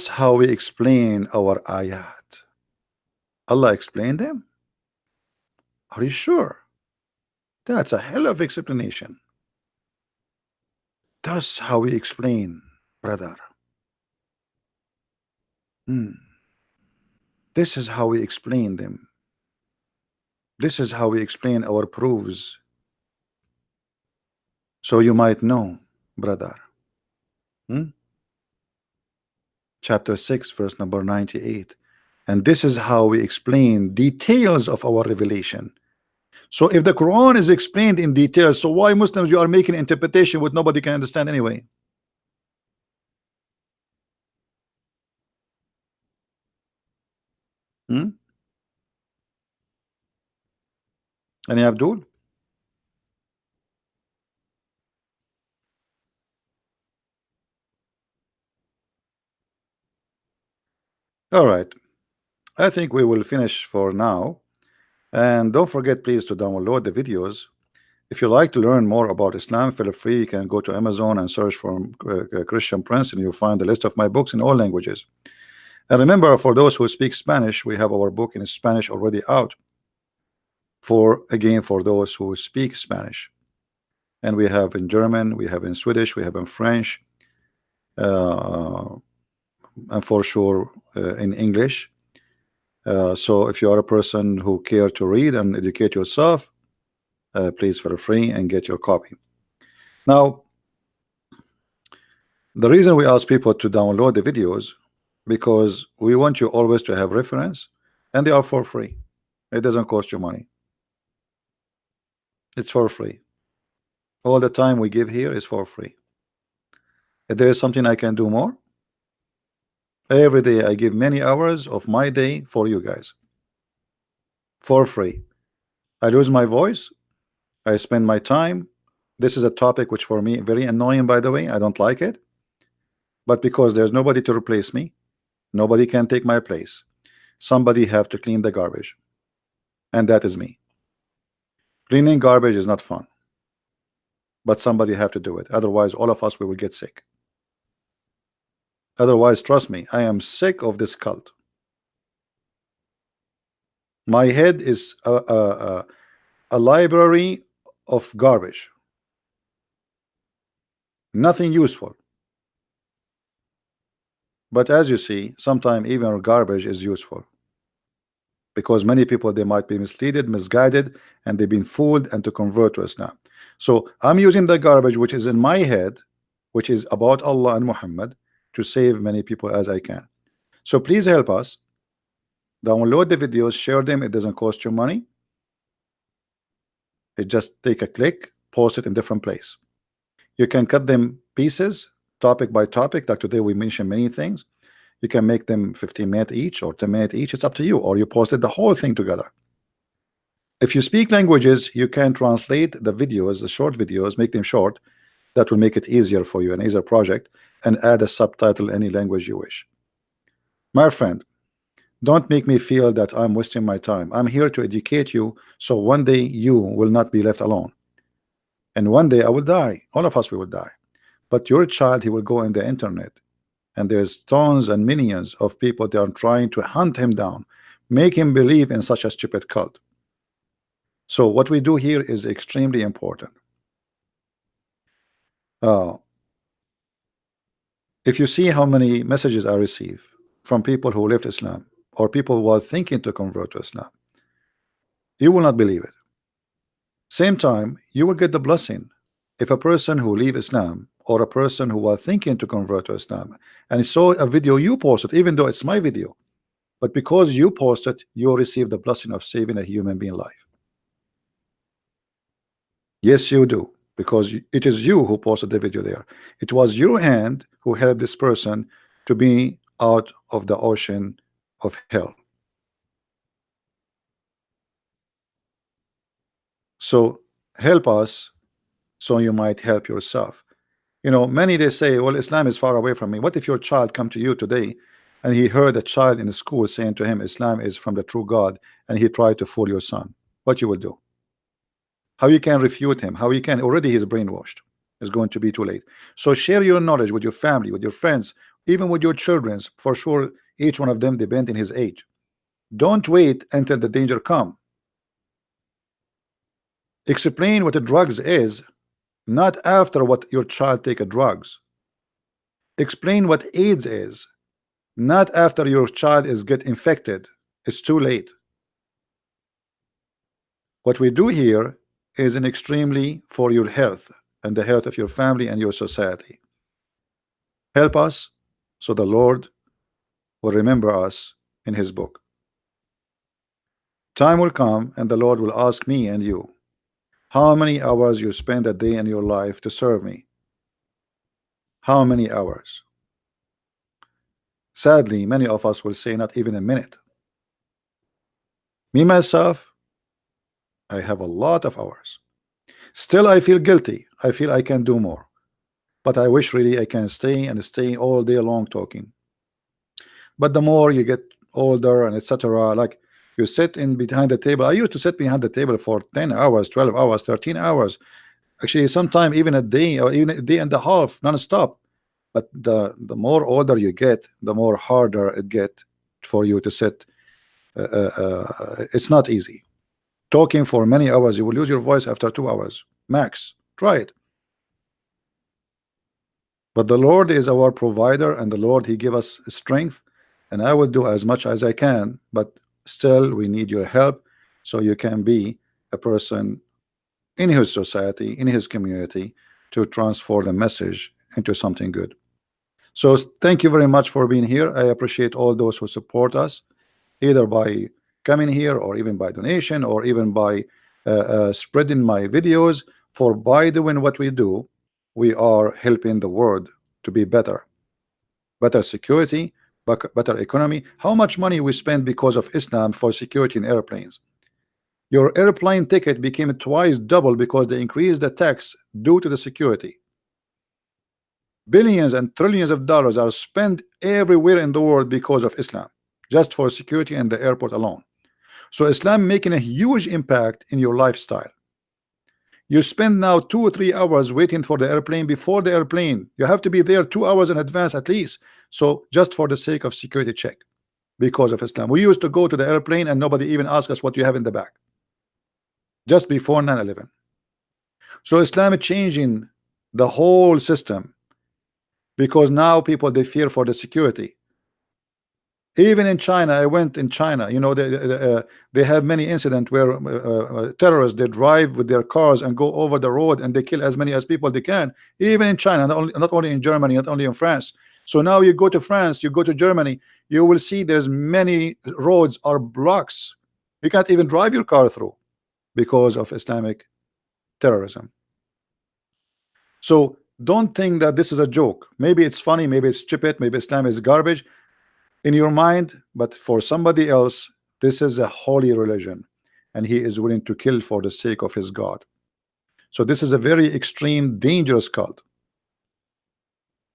how we explain our ayat. Allah explained them? Are you sure? That's a hell of explanation. That's how we explain, brother. This is how we explain them. This is how we explain our proofs. So you might know, brother. Chapter 6, verse number 98. And this is how we explain details of our revelation. So if the Quran is explained in detail, so why Muslims you are making interpretation what nobody can understand anyway? Any Abdul? All right, I think we will finish for now. And don't forget, please, to download the videos. If you like to learn more about Islam, feel free. You can go to Amazon and search for Christian Prince, and you'll find the list of my books in all languages. And remember, for those who speak Spanish, we have our book in Spanish already out. For again, for those who speak Spanish, and we have in German, we have in Swedish, we have in French, and for sure in English. So if you are a person who care to read and educate yourself, please feel free and get your copy. Now, the reason we ask people to download the videos, because we want you always to have reference, and they are for free. It doesn't cost you money. It's for free. All the time we give here is for free. If there is something I can do more, every day I give many hours of my day for you guys for free. I lose my voice, I spend my time. This is a topic which for me very annoying, by the way. I don't like it, but because there's nobody to replace me, nobody can take my place. Somebody have to clean the garbage, and that is me. Cleaning garbage is not fun, but somebody have to do it. Otherwise, all of us, we will get sick. Otherwise, trust me, I am sick of this cult. My head is a library of garbage. Nothing useful. But as you see, sometimes even our garbage is useful, because many people, they might be misleaded, misguided, and they've been fooled and to convert to Islam. So I'm using the garbage which is in my head, which is about Allah and Muhammad, to save many people as I can. So please help us. Download the videos, share them. It doesn't cost you money. It just take a click, post it in different place. You can cut them pieces, topic by topic. Like today we mentioned many things. You can make them 15 minutes each or 10 minutes each. It's up to you. Or you posted the whole thing together. If you speak languages, you can translate the videos, the short videos, make them short. That will make it easier for you, an easier project, and add a subtitle any language you wish. My friend, don't make me feel that I'm wasting my time. I'm here to educate you, so one day you will not be left alone. And one day I will die. All of us, we will die. But your child, he will go in the internet, and there's tons and millions of people that are trying to hunt him down, make him believe in such a stupid cult. So what we do here is extremely important. If you see how many messages I receive from people who left Islam, or people who are thinking to convert to Islam, you will not believe it. Same time, you will get the blessing. If a person who leave Islam, or a person who was thinking to convert to Islam, and saw a video you posted, even though it's my video, but because you posted, you receive the blessing of saving a human being life. Yes, you do, because it is you who posted the video there. It was your hand who helped this person to be out of the ocean of hell. So help us, so you might help yourself. You know, many, they say, well, Islam is far away from me. What if your child come to you today and he heard a child in the school saying to him, Islam is from the true God, and he tried to fool your son? What you will do? How you can refute him? How you can, already he's brainwashed. It's going to be too late. So share your knowledge with your family, with your friends, even with your children. For sure, each one of them depend in his age. Don't wait until the danger come. Explain what the drugs is, not after what your child take a drugs. Explain what AIDS is, not after your child is get infected. It's too late. What we do here is an extremely for your health and the health of your family and your society. Help us, so the Lord will remember us in his book. Time will come and the Lord will ask me and you, how many hours you spend a day in your life to serve me? How many hours? Sadly, many of us will say not even a minute. Me myself, I have a lot of hours. Still, I feel guilty. I feel I can do more, but I wish really I can stay and stay all day long talking. But the more you get older and etc., like you sit in behind the table. I used to sit behind the table for 10 hours, 12 hours, 13 hours. Actually, sometimes even a day or even a day and a half non-stop. But the more older you get, the more harder it get for you to sit. It's not easy. Talking for many hours, you will lose your voice after 2 hours max. Try it. But the Lord is our provider, and the Lord, He give us strength, and I will do as much as I can, but still we need your help so you can be a person in his society, in his community, to transfer the message into something good. So thank you very much for being here. I appreciate all those who support us, either by coming here or even by donation or even by spreading my videos. For by doing what we do, we are helping the world to be better security, better economy. How much money we spend because of Islam for security in airplanes? Your airplane ticket became twice double because they increased the tax due to the security. Billions and trillions of dollars are spent everywhere in the world because of Islam, just for security and the airport alone. So Islam making a huge impact in your lifestyle. You spend now 2 or 3 hours waiting for the airplane. Before the airplane, you have to be there 2 hours in advance at least. So just for the sake of security check, because of Islam, we used to go to the airplane and nobody even asked us what you have in the bag, just before 9/11. So Islam is changing the whole system, because now people, they fear for the security. Even in China, I went in China, you know, they have many incidents where terrorists, they drive with their cars and go over the road and they kill as many as people they can. Even in China, not only in Germany, not only in France. So now you go to France, you go to Germany, you will see there's many roads are blocks. You can't even drive your car through because of Islamic terrorism. So don't think that this is a joke. Maybe it's funny, maybe it's stupid, maybe Islam is garbage in your mind, but for somebody else, this is a holy religion, and he is willing to kill for the sake of his God. So this is a very extreme, dangerous cult,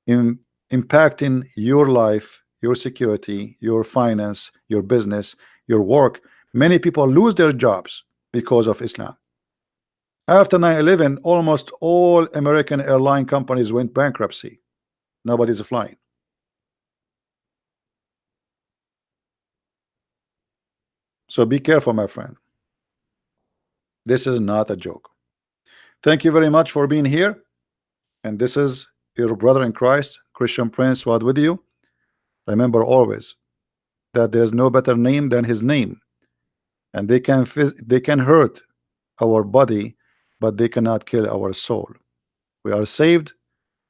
impacting your life, your security, your finance, your business, your work. Many people lose their jobs because of Islam. After 9/11, almost all American airline companies went bankruptcy. Nobody's flying. So be careful, my friend. This is not a joke. Thank you very much for being here. And this is your brother in Christ, Christian Prince, Swad, with you. Remember always that there's no better name than his name. And they can hurt our body, but they cannot kill our soul. We are saved,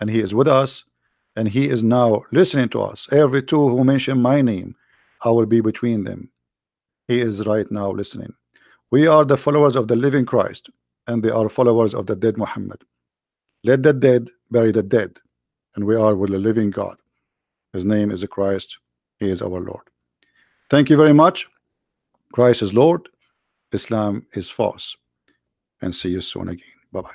and he is with us, and he is now listening to us. Every two who mention my name, I will be between them. He is right now listening. We are the followers of the living Christ, and they are followers of the dead Muhammad. Let the dead bury the dead, and we are with the living God. His name is Christ. He is our Lord. Thank you very much. Christ is Lord. Islam is false. And see you soon again. Bye-bye.